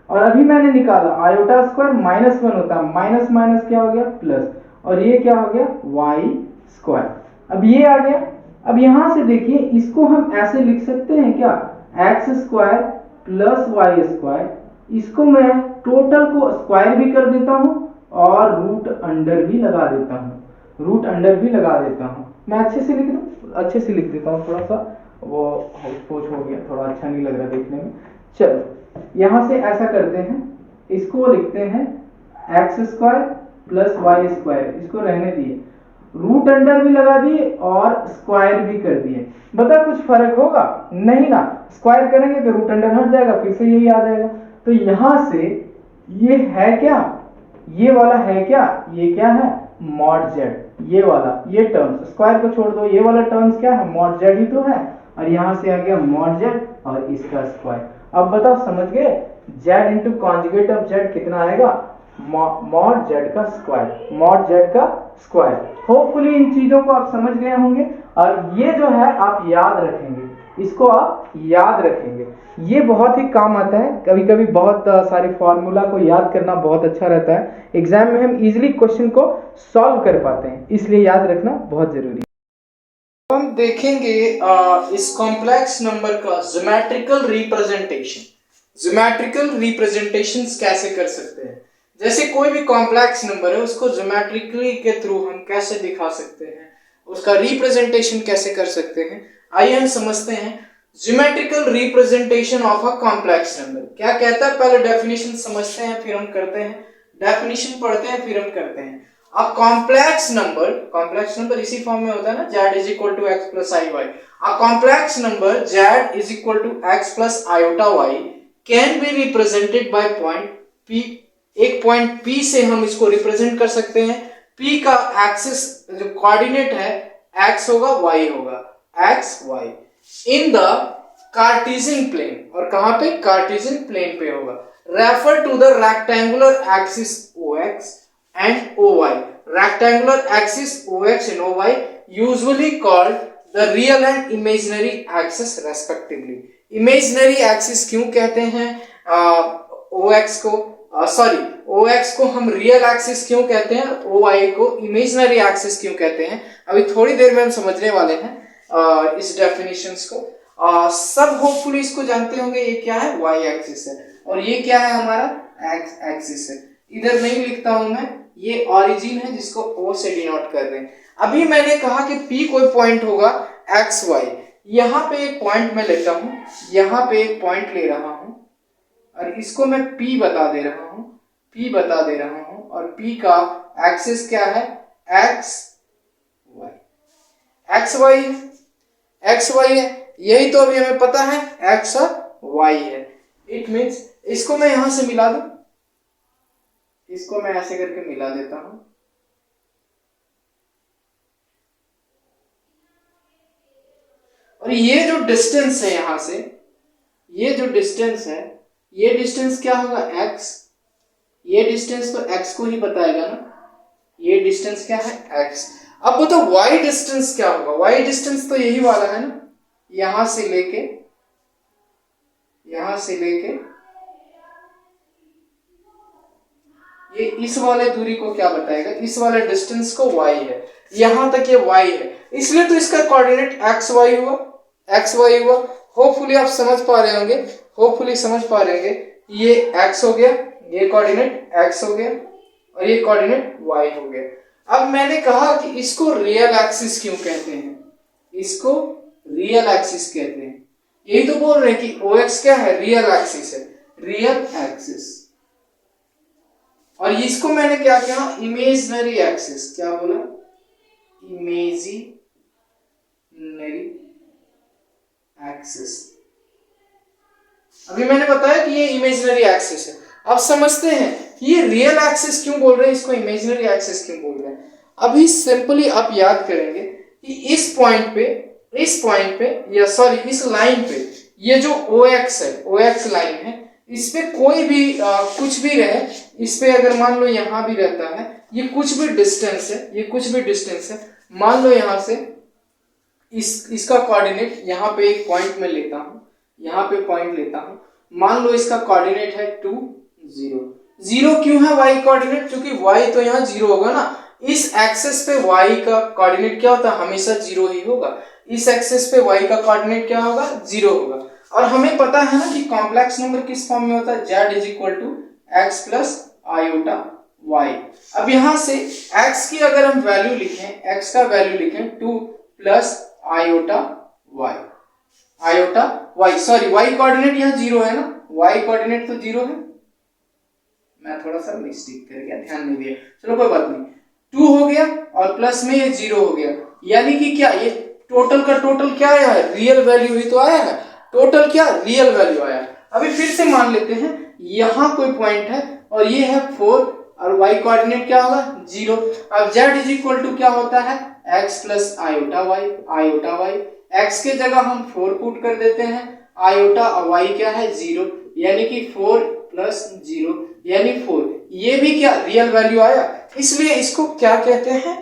और अभी मैंने निकाला आयोटा स्क्वायर -1 होता है, माइनस माइनस क्या हो गया? प्लस, और ये क्या हो गया? Y square. अब ये आ गया। अब यहां से देखिए, इसको हम ऐसे लिख सकते हैं क्या? X square plus Y square. इसको मैं टोटल को स्क्वायर भी कर देता हूं और रूट अंडर भी लगा देता हूं, रूट अंडर भी लगा देता हूं। मैं अच्छे से लिख दूं, अच्छे से लिख देता हूं, थोड़ा सा वो हाउस हो गया, थोड़ा अच्छा नहीं लग रहा देखने में। चलो यहां से ऐसा करते हैं, इसको लिखते हैं X square plus Y square, इसको रहने दिए, रूट अंडर भी लगा दिए और स्क्वायर भी कर दिए। बता कुछ फर्क होगा? नहीं ना, स्क्वायर करेंगे तो रूट अंडर हट जाएगा, फिर से यही आ जाएगा। तो यहां से ये है क्या? ये वाला है क्या? ये क्या है? Mod Z. ये वाला, ये टर्म्स स्क्वायर को छोड़ दो, ये वाला टर्म्स क्या है? मॉड जेड ही तो है। और यहां से आ गया मॉड जेड और इसका स्क्वायर। अब बताओ समझ गए? Z into conjugate of Z कितना आएगा? मॉड जेड का स्क्वायर, मॉड जेड का स्क्वायर। होपफुली इन चीजों को आप समझ गए होंगे, और ये जो है आप याद रखेंगे, इसको आप याद रखेंगे, ये बहुत ही काम आता है। कभी कभी बहुत सारे फॉर्मूला को याद करना बहुत अच्छा रहता है, एग्जाम में हम इजीली क्वेश्चन को सॉल्व कर पाते हैं, इसलिए याद रखना बहुत जरूरी है। हम देखेंगे इस कॉम्प्लेक्स नंबर का ज्योमेट्रिकल रिप्रेजेंटेशन। ज्योमेट्रिकल रिप्रेजेंटेशंस कैसे कर सकते हैं? जैसे कोई भी कॉम्प्लेक्स नंबर है, उसको ज्योमेट्रिकली के थ्रू हम कैसे दिखा सकते हैं, उसका रिप्रेजेंटेशन कैसे कर सकते हैं, आइए हम समझते हैं। Geometrical representation of a complex number क्या कहता है? पहले डेफिनेशन समझते हैं फिर हम करते हैं, डेफिनेशन पढ़ते हैं फिर हम करते हैं। अ कॉम्प्लेक्स नंबर इसी फॉर्म में होता है ना, z is equal to X plus I Y. A complex number z is equal to X plus iota Y can be represented by point p। एक पॉइंट p से हम इसको represent कर सकते हैं। p का एक्सिस जो कोऑर्डिनेट है x होगा, y होगा, x y in the Cartesian plane, और कहां पे? कार्टेशियन प्लेन पे होगा। Refer to the rectangular axis ox and oy। Rectangular axis ox and oy usually called the real and imaginary axis respectively. Imaginary axis क्यों कहते हैं OX को, sorry OX को हम रियल एक्सिस क्यों कहते हैं, OY को इमेजिनरी एक्सिस क्यों कहते हैं, अभी थोड़ी देर में हम समझने वाले हैं इस डेफिनेशंस को। सब होपफुली इसको जानते होंगे, ये क्या है, Y एक्सिस है और ये क्या है हमारा X एक्सिस है। इधर नहीं लिखता हूं मैं, ये ओरिजिन है जिसको O से डिनोट कर रहे हैं। अभी मैंने कहा कि P कोई पॉइंट होगा एक्स वाई, यहाँ पे एक पॉइंट मैं लेता हूं, यहाँ पे एक पॉइंट ले रहा हूं और इसको मैं P बता दे रहा हूं, P बता दे रहा हूं और P का एक्सिस क्या है, एक्स वाई, एक्स वाई है, यही तो अभी हमें पता है एक्स और वाई है। इट मीन्स इसको मैं यहां से मिला दूं, इसको मैं ऐसे करके मिला देता हूं, और ये जो डिस्टेंस है यहां से, ये जो डिस्टेंस है, ये डिस्टेंस क्या होगा x, ये डिस्टेंस तो x को ही बताएगा ना, ये डिस्टेंस क्या है x। अब बताओ y डिस्टेंस क्या होगा, y डिस्टेंस तो यही वाला है ना, यहां से लेके ये इस वाले दूरी को क्या बताएगा, इस वाले डिस्टेंस को y है, यहां तक ये y है, इसलिए तो इसका कोऑर्डिनेट xy हुआ। होपफुली आप समझ पा रहे होंगे, ये x हो गया, ये कोऑर्डिनेट x हो गया और ये कोऑर्डिनेट y हो गया। अब मैंने कहा कि इसको रियल एक्सिस क्यों कहते हैं, इसको रियल एक्सिस कहते हैं, यही तो बोल रहे हैं कि OX क्या है, रियल एक्सिस है, रियल एक्सिस। और इसको मैंने क्या कहा, इमेजिनरी एक्सिस, क्या बोला, इमेजिनरी एक्सिस। अभी मैंने बताया कि ये इमेजिनरी एक्सिस है। अब समझते हैं कि ये रियल एक्सिस क्यों बोल रहे हैं, इसको इमेजिनरी एक्सिस क्यों बोल रहे हैं। अभी सिंपली आप याद करेंगे कि इस पॉइंट पे या सॉरी इस लाइन पे, ये जो OX है, OX लाइन है, इस पे कोई भी कुछ भी रहे, इस पे अगर मान लो यहां भी रहता है, ये कुछ भी डिस्टेंस है, मान लो यहां से इसका कोऑर्डिनेट यहाँ पे एक पॉइंट में लेता हूं, यहाँ पे पॉइंट लेता हूं, मान लो इसका कोऑर्डिनेट है 2 0 क्यों है y कोऑर्डिनेट, क्योंकि y तो यहाँ 0 होगा ना, इस एक्सिस पे y का कोऑर्डिनेट क्या होता है, हमेशा 0 ही होगा, इस एक्सिस पे y का कोऑर्डिनेट क्या होगा, 0 होगा। और हमें पता है ना कि कॉम्प्लेक्स नंबर किस फॉर्म में होता है, z = x + iota y। अब यहां से x की अगर हम वैल्यू लिखें, x का वैल्यू लिखें 2 + iota y, sorry y coordinate यहाँ 0 है ना, y कोऑर्डिनेट तो 0 है, मैं थोड़ा सा मिस्टेक कर गया, ध्यान नहीं दिया, चलो कोई बात नहीं, 2 हो गया और प्लस में ये 0 हो गया, यानी कि क्या, ये टोटल का टोटल क्या आया है, रियल वैल्यू ही तो आया है, टोटल क्या, रियल वैल्यू आया। अभी फिर से मान लेते हैं यहां कोई पॉइंट है और ये है 4 और y कोऑर्डिनेट क्या होगा, 0। अब z = क्या होता है, x + iota y, x के जगह हम 4 पुट कर देते हैं, iota और y क्या है, 0, यानी कि 4 + 0 यानी 4, ये भी क्या, रियल वैल्यू आया, इसलिए इसको क्या कहते हैं,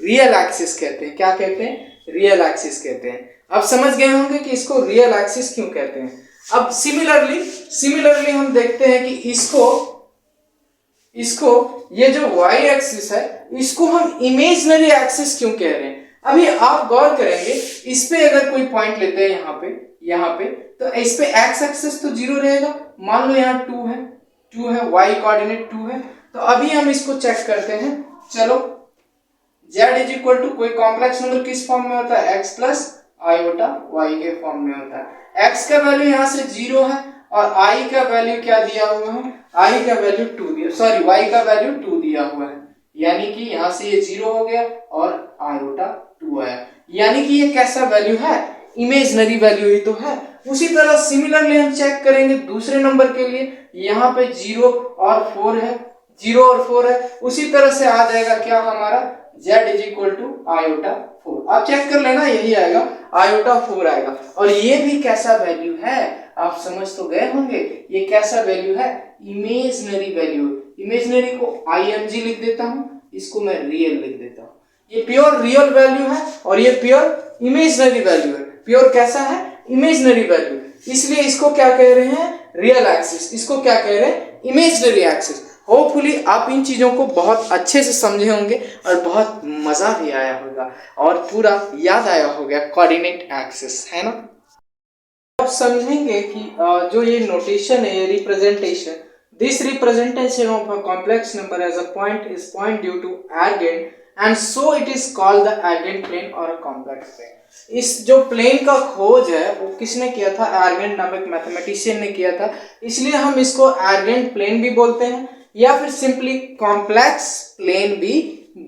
रियल एक्सिस कहते हैं। क्या कहते हैं, रियल एक्सिस कहते हैं। अब समझ गए होंगे कि इसको रियल एक्सिस क्यों कहते हैं। अब सिमिलरली हम देखते हैं कि इसको ये जो y एक्सिस है, इसको हम इमेजिनरी एक्सिस क्यों कह रहे हैं। अभी आप गौर करेंगे, इस पे अगर कोई पॉइंट लेते हैं यहाँ पे तो इस पे x एक्सिस तो 0 रहेगा, मान लो यहाँ 2 है, y कोऑर्डिनेट 2 है, तो अभी हम इसको चेक करते हैं। चलो z = कोई कॉम्प्लेक्स नंबर किस फॉर्म में होता है, x + iota y के फॉर्म में होता है। x का वैल्यू यहाँ से 0 है और i का वैल्यू क्या दिया हुआ है, i का वैल्यू 2 दिया, सॉरी y का वैल्यू 2 दिया हुआ है, यानी कि यहाँ से ये 0 हो गया और iota 2 आया, यानी कि ये कैसा वैल्यू है, इमेजिनरी वैल्यू ही तो है। उसी तरह सिमिलरली हम चेक करेंगे दूसरे नंबर के लिए, यहाँ पे 0 और 4 है, उसी तरह से आ जाएगा क्या हमारा, z = iota 4। आप चेक कर लेना, यही आएगा, iota 4 आएगा। और ये भी कैसा वैल्यू है, आप समझ तो गए होंगे, ये कैसा वैल्यू है, इमेजिनरी वैल्यू। इमेजिनरी को img लिख देता हूं, इसको मैं रियल लिख देता हूं। ये प्योर रियल वैल्यू है और ये प्योर इमेजिनरी वैल्यू है। प्योर कैसा है? Imaginary value. इसलिए इसको क्या कह रहे हैं? Real axis. इसको क्या कह रहे हैं? Imaginary axis. होपफुली आप इन चीजों को बहुत अच्छे से समझे होंगे और बहुत मजा भी आया होगा और पूरा याद आया होगा कोऑर्डिनेट एक्सिस, है ना। आप समझेंगे कि जो ये नोटेशन है, ये representation, this representation of a complex number as a point is point due to Argand and so it is called the Argand plane और अ कॉम्प्लेक्स प्लेन। इस जो प्लेन का खोज है वो किसने किया था? एर्गेंट नामक मैथमेटिशियन ने किया था। इसलिए हम इसको एर्गेंट प्लेन भी बोलते हैं या फिर सिंपली कॉम्प्लेक्स प्लेन भी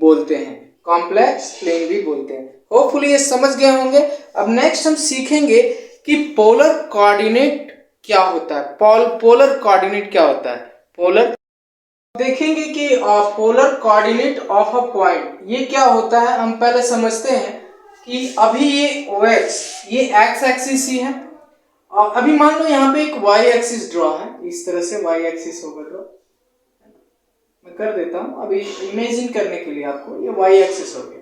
बोलते हैं। कॉम्प्लेक्स प्लेन भी बोलते हैं। होपफुली ये समझ गए होंगे। अब नेक्स्ट हम सीखेंगे कि पोलर कोऑर्डिनेट क्या होता है। पोलर कोऑर्डिनेट क्या होता है? पोलर देखेंगे कि polar coordinate of a point ये क्या होता है। हम पहले समझते हैं कि अभी ये OX, ये एक्स एक्सिस ही है और अभी मान लो यहाँ पे एक Y एक्सिस ड्रॉ है। इस तरह से Y एक्सिस होगा ड्रॉ, मैं कर देता हूं अभी इमेजिन करने के लिए आपको। ये Y एक्सिस हो गया,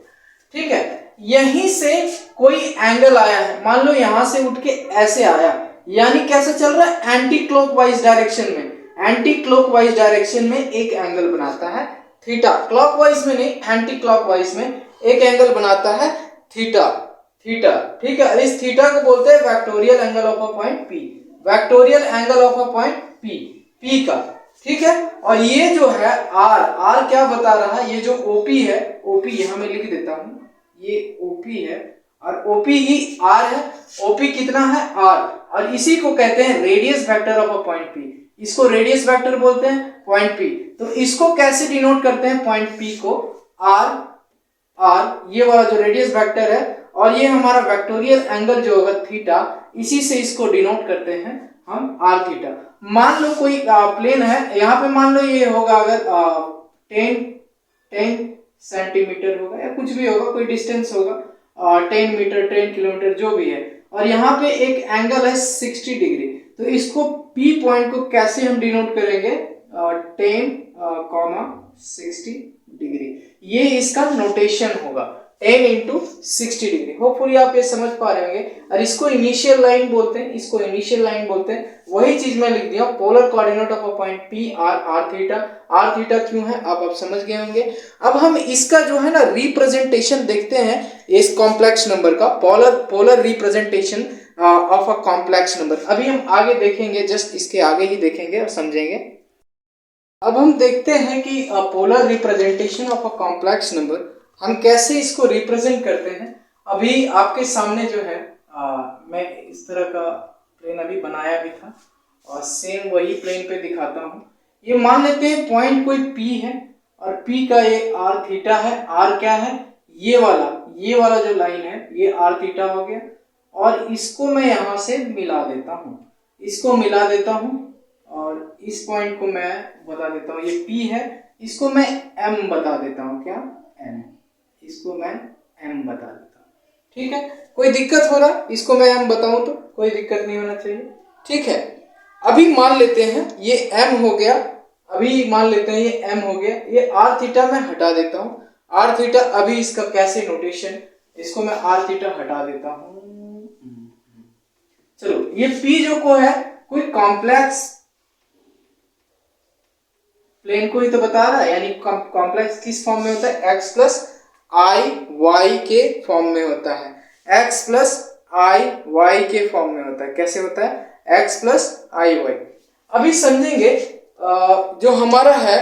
ठीक है। यहीं से कोई एंगल आया है, मान लो यहां से उठ के ऐसे आया, यानी कैसे चल रहा है? एंटी क्लॉकवाइज डायरेक्शन में। एंटी क्लॉकवाइज डायरेक्शन में एक एंगल बनाता है थीटा। क्लॉकवाइज में नहीं, एंटी क्लॉकवाइज में एक एंगल बनाता है थीटा। थीटा, ठीक है। इस थीटा को बोलते हैं vectorial angle of a point P। Vectorial angle of a point P का, ठीक है। और ये जो है R क्या बता रहा है? ये जो OP है, OP यहां मैं लिख देता हूं, ये OP है और OP ही R है। OP कितना है? R। और इसी को कहते हैं radius vector of a point P। इसको रेडियस वेक्टर बोलते हैं पॉइंट P। तो इसको कैसे डिनोट करते हैं? पॉइंट P को R, ये वाला जो रेडियस वेक्टर है और ये हमारा वेक्टोरियल एंगल जो होगा थीटा, इसी से इसको डिनोट करते हैं हम R थीटा। मान लो कोई प्लेन है, यहाँ पे मान लो ये होगा अगर 10 सेंटीमीटर होगा या कुछ भी होगा, कोई डिस्टेंस होगा 10 मीटर 10 किलोमीटर जो भी है, और यहाँ पे एक एंगल है 60 डिग्री। तो इसको P पॉइंट को कैसे हम डिनोट करेंगे? 10, 60 डिग्री। ये इसका नोटेशन होगा 10 इंटू 60 डिग्री। होपफुली आप ये समझ पा रहे होंगे। और इसको इनिशियल लाइन बोलते हैं, इसको इनिशियल लाइन बोलते हैं। वही चीज मैं लिख दिया, polar coordinate of a point P R theta. R theta क्यों है आप समझ गए होंगे। अब हम इसका जो है ना रिप्रेजेंटेशन देखते हैं इस कॉम्प्लेक्स नंबर का, polar representation of a complex number. अभी हम आगे देखेंगे, जस्ट इसके आगे ही देखेंगे और समझेंगे। अब हम देखते हैं कि polar representation of a complex number हम कैसे इसको रिप्रेजेंट करते हैं। अभी आपके सामने जो है मैं इस तरह का प्लेन अभी बनाया भी था और सेम वही प्लेन पे दिखाता हूं। ये मान लेते हैं पॉइंट कोई P है और P का ये R थीटा है। R क्या है? ये वाला जो लाइन है ये R थीटा हो गया। और इसको मैं यहां से मिला देता हूं, इसको मिला देता हूं और इस पॉइंट को मैं बता देता हूं ये P है, इसको मैं M बता देता हूं। क्या? M। इसको मैं M बता देता हूं, ठीक है। कोई दिक्कत हो रहा? इसको मैं M बताऊं तो कोई दिक्कत नहीं होना चाहिए, ठीक है। अभी मान लेते हैं ये M हो गया, अभी मान लेते हैं ये M हो गया। ये R थीटा मैं हटा देता हूं, R थीटा। अभी इसका कैसे नोटेशन, इसको मैं R थीटा हटा देता हूं। चलो, ये P जो को है कोई कॉम्प्लेक्स प्लेन को ही तो बता रहा है, यानी कॉम्प्लेक्स किस फॉर्म में होता है? x प्लस आई वाई के फॉर्म में होता है। x प्लस आई वाई के फॉर्म में होता है। कैसे होता है? x plus I Y. अभी समझेंगे जो हमारा है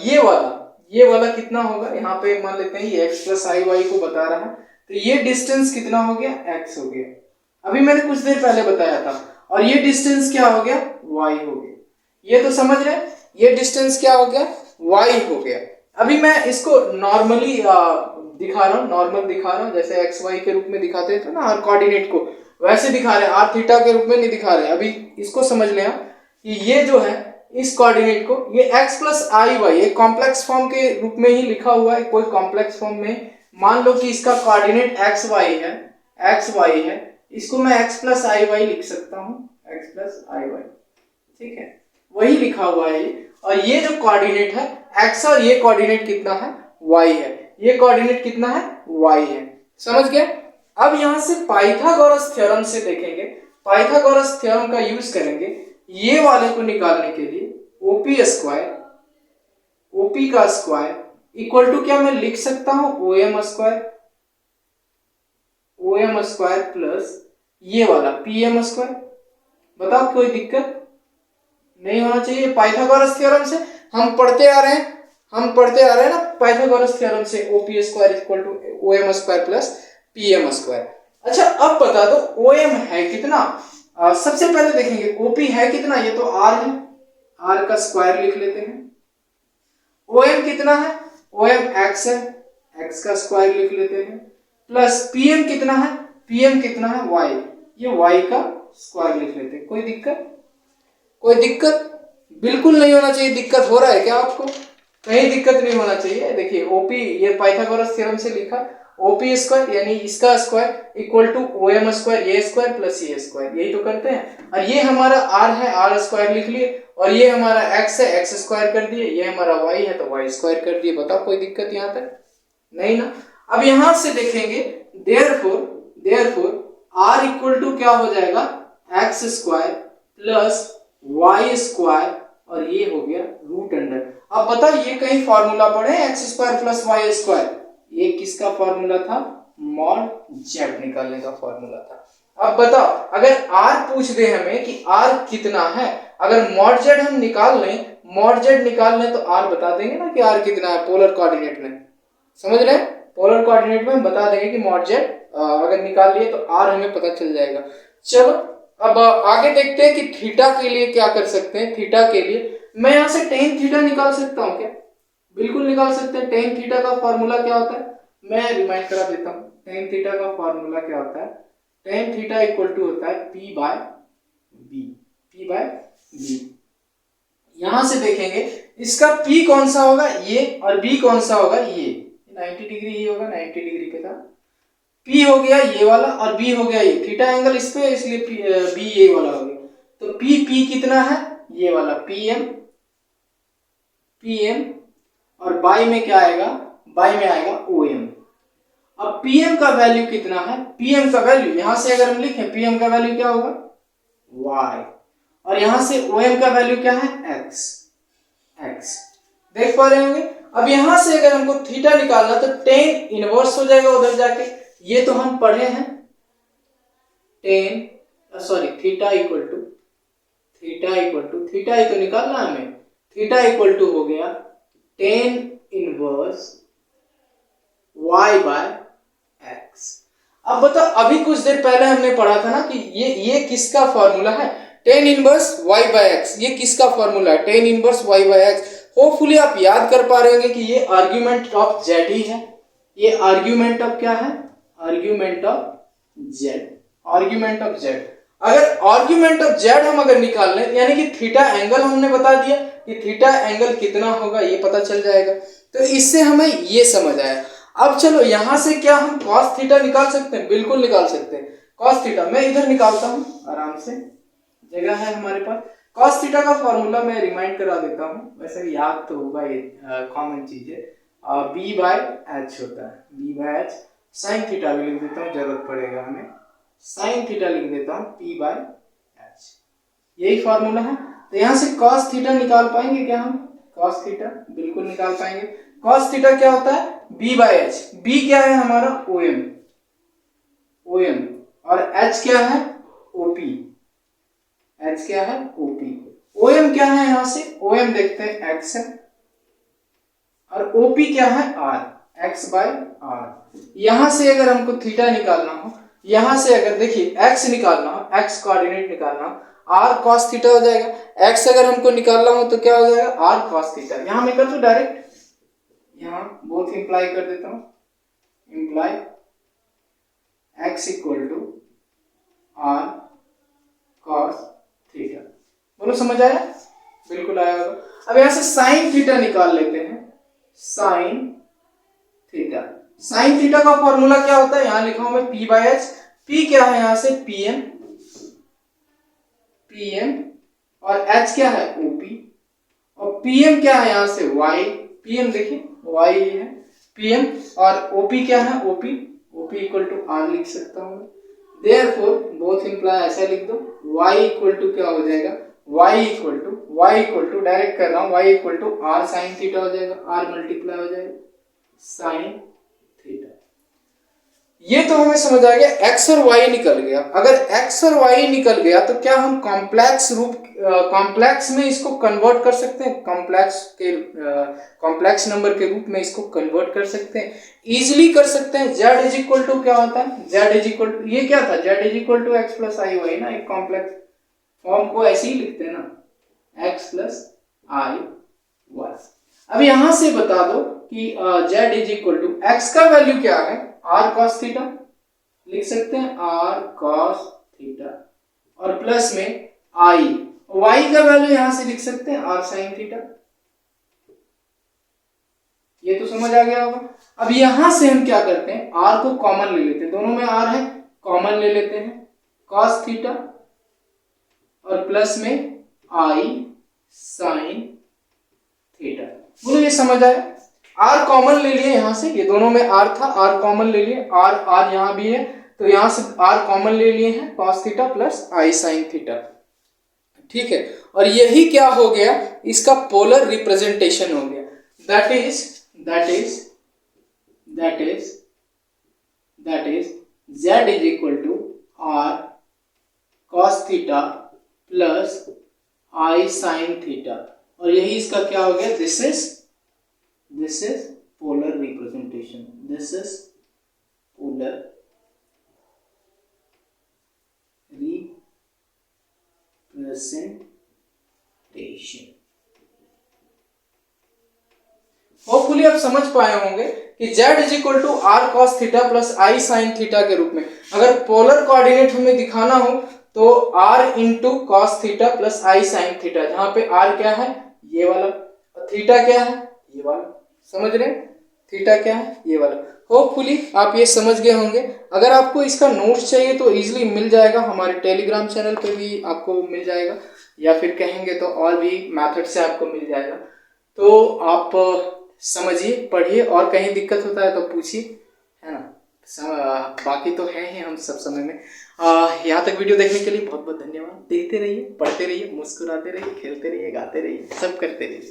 ये वाला कितना होगा। यहाँ पे मान लेते हैं ये x प्लस आई वाई को बता रहा है, तो ये डिस्टेंस कितना हो गया? x हो गया। अभी मैंने कुछ देर पहले बताया था। और ये डिस्टेंस क्या हो गया? y हो गया। ये तो समझ रहे हैं, ये डिस्टेंस क्या हो गया? y हो गया। अभी मैं इसको नॉर्मली दिखा रहा हूँ, नॉर्मल दिखा रहा हूँ, जैसे एक्स वाई के रूप में दिखाते थे ना हर कोऑर्डिनेट को, वैसे दिखा रहे हैं। आर थीटा के रूप में नहीं दिखा रहे। अभी इसको समझ लें कि ये जो है इस कोऑर्डिनेट को ये x प्लस आई वाई एक कॉम्प्लेक्स फॉर्म के रूप में ही लिखा हुआ है। कोई कॉम्प्लेक्स फॉर्म में मान लो कि इसका कोऑर्डिनेट एक्स वाई है, इसको मैं x प्लस आई वाई लिख सकता हूँ, x प्लस आई वाई, ठीक है। वही लिखा हुआ है ये। और ये जो कोऑर्डिनेट है x और ये कोऑर्डिनेट कितना है? y है। ये कोऑर्डिनेट कितना है, y है। समझ गए। अब यहां से पाइथागोरस थ्योरम से देखेंगे, पाइथागोरस थ्योरम का यूज करेंगे ये वाले को निकालने के लिए। ओपी स्क्वायर, ओपी का स्क्वायर इक्वल टू क्या मैं लिख सकता हूं, OM square, OM square plus ये वाला पीएम स्क्वायर। बताओ कोई दिक्कत नहीं होना चाहिए। पाइथागोरस थ्योरम से हम पढ़ते आ रहे हैं, ना पाइथागोरस थ्योरम से OP square equal to OM square plus PM square. अच्छा अब बता दो ओएम है कितना। सबसे पहले देखेंगे ओपी है कितना, ये तो आर है, आर का स्क्वायर लिख लेते हैं। ओएम कितना है, ओएम एक्स है, एक्स का स्क्वायर लिख लेते हैं, प्लस पीएम कितना है, पीएम कितना है वाई, ये वाई का स्क्वायर लिख लेते हैं। कोई दिक्कत, कोई दिक्कत बिल्कुल नहीं होना चाहिए। दिक्कत हो रहा है क्या आपको, कहीं दिक्कत नहीं होना चाहिए। देखिए ओपी ये पाइथागोरस थ्योरम से लिखा, ओपी स्क्वायर यानी इसका square equal to OM square, ये स्क्वायर प्लस ये स्क्वायर, यही तो करते हैं। और ये हमारा आर है, आर स्क्वायर लिख लिए, और ये हमारा एक्स है, एक्स स्क्वायर कर दिए, ये हमारा वाई है तो वाई स्क्वायर कर दिए। बताओ कोई दिक्कत यहाँ तक नहीं ना। अब यहां से देखेंगे देयरफॉर आर इक्वल टू क्या हो जाएगा, X square plus Y square, और ये हो गया रूट अंडर। अब बताओ ये कहीं फॉर्मूला पढ़े, X square plus Y square, ये किसका फॉर्मूला था, मॉड जेड निकालने का फॉर्मूला था। अब बताओ अगर आर पूछ दे हमें कि आर कितना है, अगर मॉड जेड हम निकाल लें तो आर बता देंगे ना कि आर कितना है पोलर कोऑर्डिनेट में। समझ रहे हैं, पोलर कोऑर्डिनेट में हम बता देंगे कि मॉड जेड अगर निकाल लिए तो आर हमें पता चल जाएगा। चलो अब आगे देखते हैं कि थीटा के लिए क्या कर सकते हैं। थीटा के लिए मैं यहां से टेन थीटा निकाल सकता हूं क्या, बिल्कुल निकाल सकते हैं। टेन थीटा का फॉर्मूला क्या होता है, मैं रिमाइंड करा देता हूं। टेन थीटा का फॉर्मूला क्या होता है, टेन थीटा इक्वल टू होता है P by B, P by B. यहां से देखेंगे इसका पी कौन सा होगा, ये, और बी कौन सा होगा, ये 90 डिग्री ही होगा, 90 डिग्री के साथ पी हो गया ये वाला, और बी हो गया ये, थीटा एंगल इस पे इसलिए बी ये वाला हो गया। तो पी कितना है, ये वाला पीएम, और बाई में क्या आएगा, बाई में आएगा ओएम। अब पीएम का वैल्यू कितना है, पीएम का वैल्यू यहां से अगर हम लिखें पीएम का वैल्यू क्या होगा, वाई, और यहां से ओएम का वैल्यू क्या है, एक्स, देख पा रहे होंगे। अब यहां से अगर हमको थीटा निकालना तो टेन इनवर्स हो जाएगा उधर जाके, ये तो हम पढ़े हैं। थीटा इक्वल टू थीटा ही तो निकालना हमें, थीटा इक्वल टू हो गया tan inverse y by X. अब बताओ अभी कुछ देर पहले हमने पढ़ा था ना कि ये किसका फॉर्मूला है, tan inverse y by X, ये किसका फॉर्मूला है, tan inverse y by X. Hopefully आप याद कर पा रहे होंगे कि ये आर्ग्यूमेंट ऑफ z ही है, ये आर्ग्यूमेंट ऑफ क्या है, आर्ग्यूमेंट ऑफ z। अगर आर्ग्यूमेंट ऑफ z हम अगर निकाल लें यानी कि थीटा एंगल हमने बता दिया कि थीटा एंगल कितना होगा, ये पता चल जाएगा। तो इससे हमें ये समझ आया। अब चलो यहां से क्या हम cos थीटा निकाल सकते हैं, बिल्कुल निकाल सकते हैं। cos थीटा मैं इधर निकालता हूं, आराम से जगह है हमारे पास। cos थीटा का फॉर्मूला मैं रिमाइंड करा देता हूं, वैसे याद तो होगा, ये कॉमन चीज है। b बाय एच होता है, b by H. Sine theta भी लिख देता हूं, जरूरत पड़ेगा हमें, साइन थीटा लिख देता हूं p बाय एच, यही फॉर्मूला है। तो यहां से cos थीटा निकाल पाएंगे क्या हम, cos थीटा बिल्कुल निकाल पाएंगे। cos थीटा क्या होता है, b बाय एच, b क्या है हमारा ओएम, और h क्या है ओपी, h क्या है ओपी। ओएम क्या है, यहां से ओएम देखते हैं x है, और ओपी क्या है r, x बाय r। यहां से अगर हमको थीटा निकालना हो, यहां से अगर देखिए x निकालना हो, x कोऑर्डिनेट निकालना हो, r cos थीटा हो जाएगा। x अगर हमको निकालना हो तो क्या हो जाएगा, r cos थीटा। यहां मैं कर दूं डायरेक्ट, यहां बोथ इंप्लाई कर देता हूं, imply x equal to r cos theta. बोलो समझ आया, बिल्कुल आया होगा। अब यहां से sin थीटा निकाल लेते हैं, sin थीटा। sin थीटा का फॉर्मूला क्या होता है, यहां लिखा हूं मैं p बाय h। p क्या है यहां से pm, और h क्या है op, और pm क्या है यहां से y, pm देखिए y है, PM और OP क्या है, OP इक्वल टू R लिख सकता हूँ। देयरफॉर बोथ इंप्लाई ऐसा लिख दो, y इक्वल टू क्या हो जाएगा, y इक्वल टू डायरेक्ट कर रहा हूँ, y equal to R sine theta हो जाएगा, R मल्टीप्लाई हो जाएगा साइन थीटा। ये तो हमें समझ आ गया x और y निकल गया। अगर x और y निकल गया तो क्या हम कॉम्प्लेक्स में इसको कन्वर्ट कर सकते हैं, कॉम्प्लेक्स नंबर के रूप में इसको कन्वर्ट कर सकते हैं, इजीली कर सकते हैं। z इज इक्वल टू क्या होता है, z इज इक्वल टू, ये क्या था, z is equal to x plus I Y ना, एक कॉम्प्लेक्स फॉर्म को ऐसे ही लिखते हैं ना, x प्लस आई वाई। अब यहां से बता दो कि z is equal to x का वैल्यू क्या है, r cos थीटा लिख सकते हैं, r cos थीटा, और प्लस में i, y का वैल्यू यहां से लिख सकते हैं r sin थीटा। ये तो समझ आ गया होगा। अब यहां से हम क्या करते हैं, r को कॉमन ले लेते हैं, दोनों में r है, कॉमन ले लेते हैं, cos थीटा और प्लस में i sin थीटा। बोलो ये समझ आया। r कॉमन ले लिए यहां से, ये दोनों में r था, r कॉमन ले लिए, r यहां भी है तो यहां से r कॉमन ले लिए हैं, cos theta plus i sin theta, ठीक है। और यही क्या हो गया, इसका पोलर रिप्रेजेंटेशन हो गया, that is z is equal to r cos theta plus i sin theta, और यही इसका क्या हो गया, this is polar representation, this is polar representation. Hopefully आप समझ पाए होंगे कि z is equal to r cos theta plus i sin theta के रूप में अगर पोलर कोऑर्डिनेट हमें दिखाना हो तो r into cos theta plus i sin theta, जहां पे r क्या है, ये वाला, और थीटा क्या है, ये वाला, समझ रहे हैं, थीटा क्या है, ये वाला। होपफुली आप ये समझ गए होंगे। अगर आपको इसका नोट्स चाहिए तो इजीली मिल जाएगा, हमारे टेलीग्राम चैनल पे भी आपको मिल जाएगा, या फिर कहेंगे तो और भी मेथड से आपको मिल जाएगा। तो आप समझिए, पढ़िए, और कहीं दिक्कत होता है तो पूछिए, है ना। बाकी तो है ही हम सब समय में। यहाँ तक वीडियो देखने के लिए बहुत बहुत धन्यवाद। देखते रहिए, पढ़ते रहिए, मुस्कुराते रहिए, खेलते रहिए, गाते रहिए, सब करते रहिए।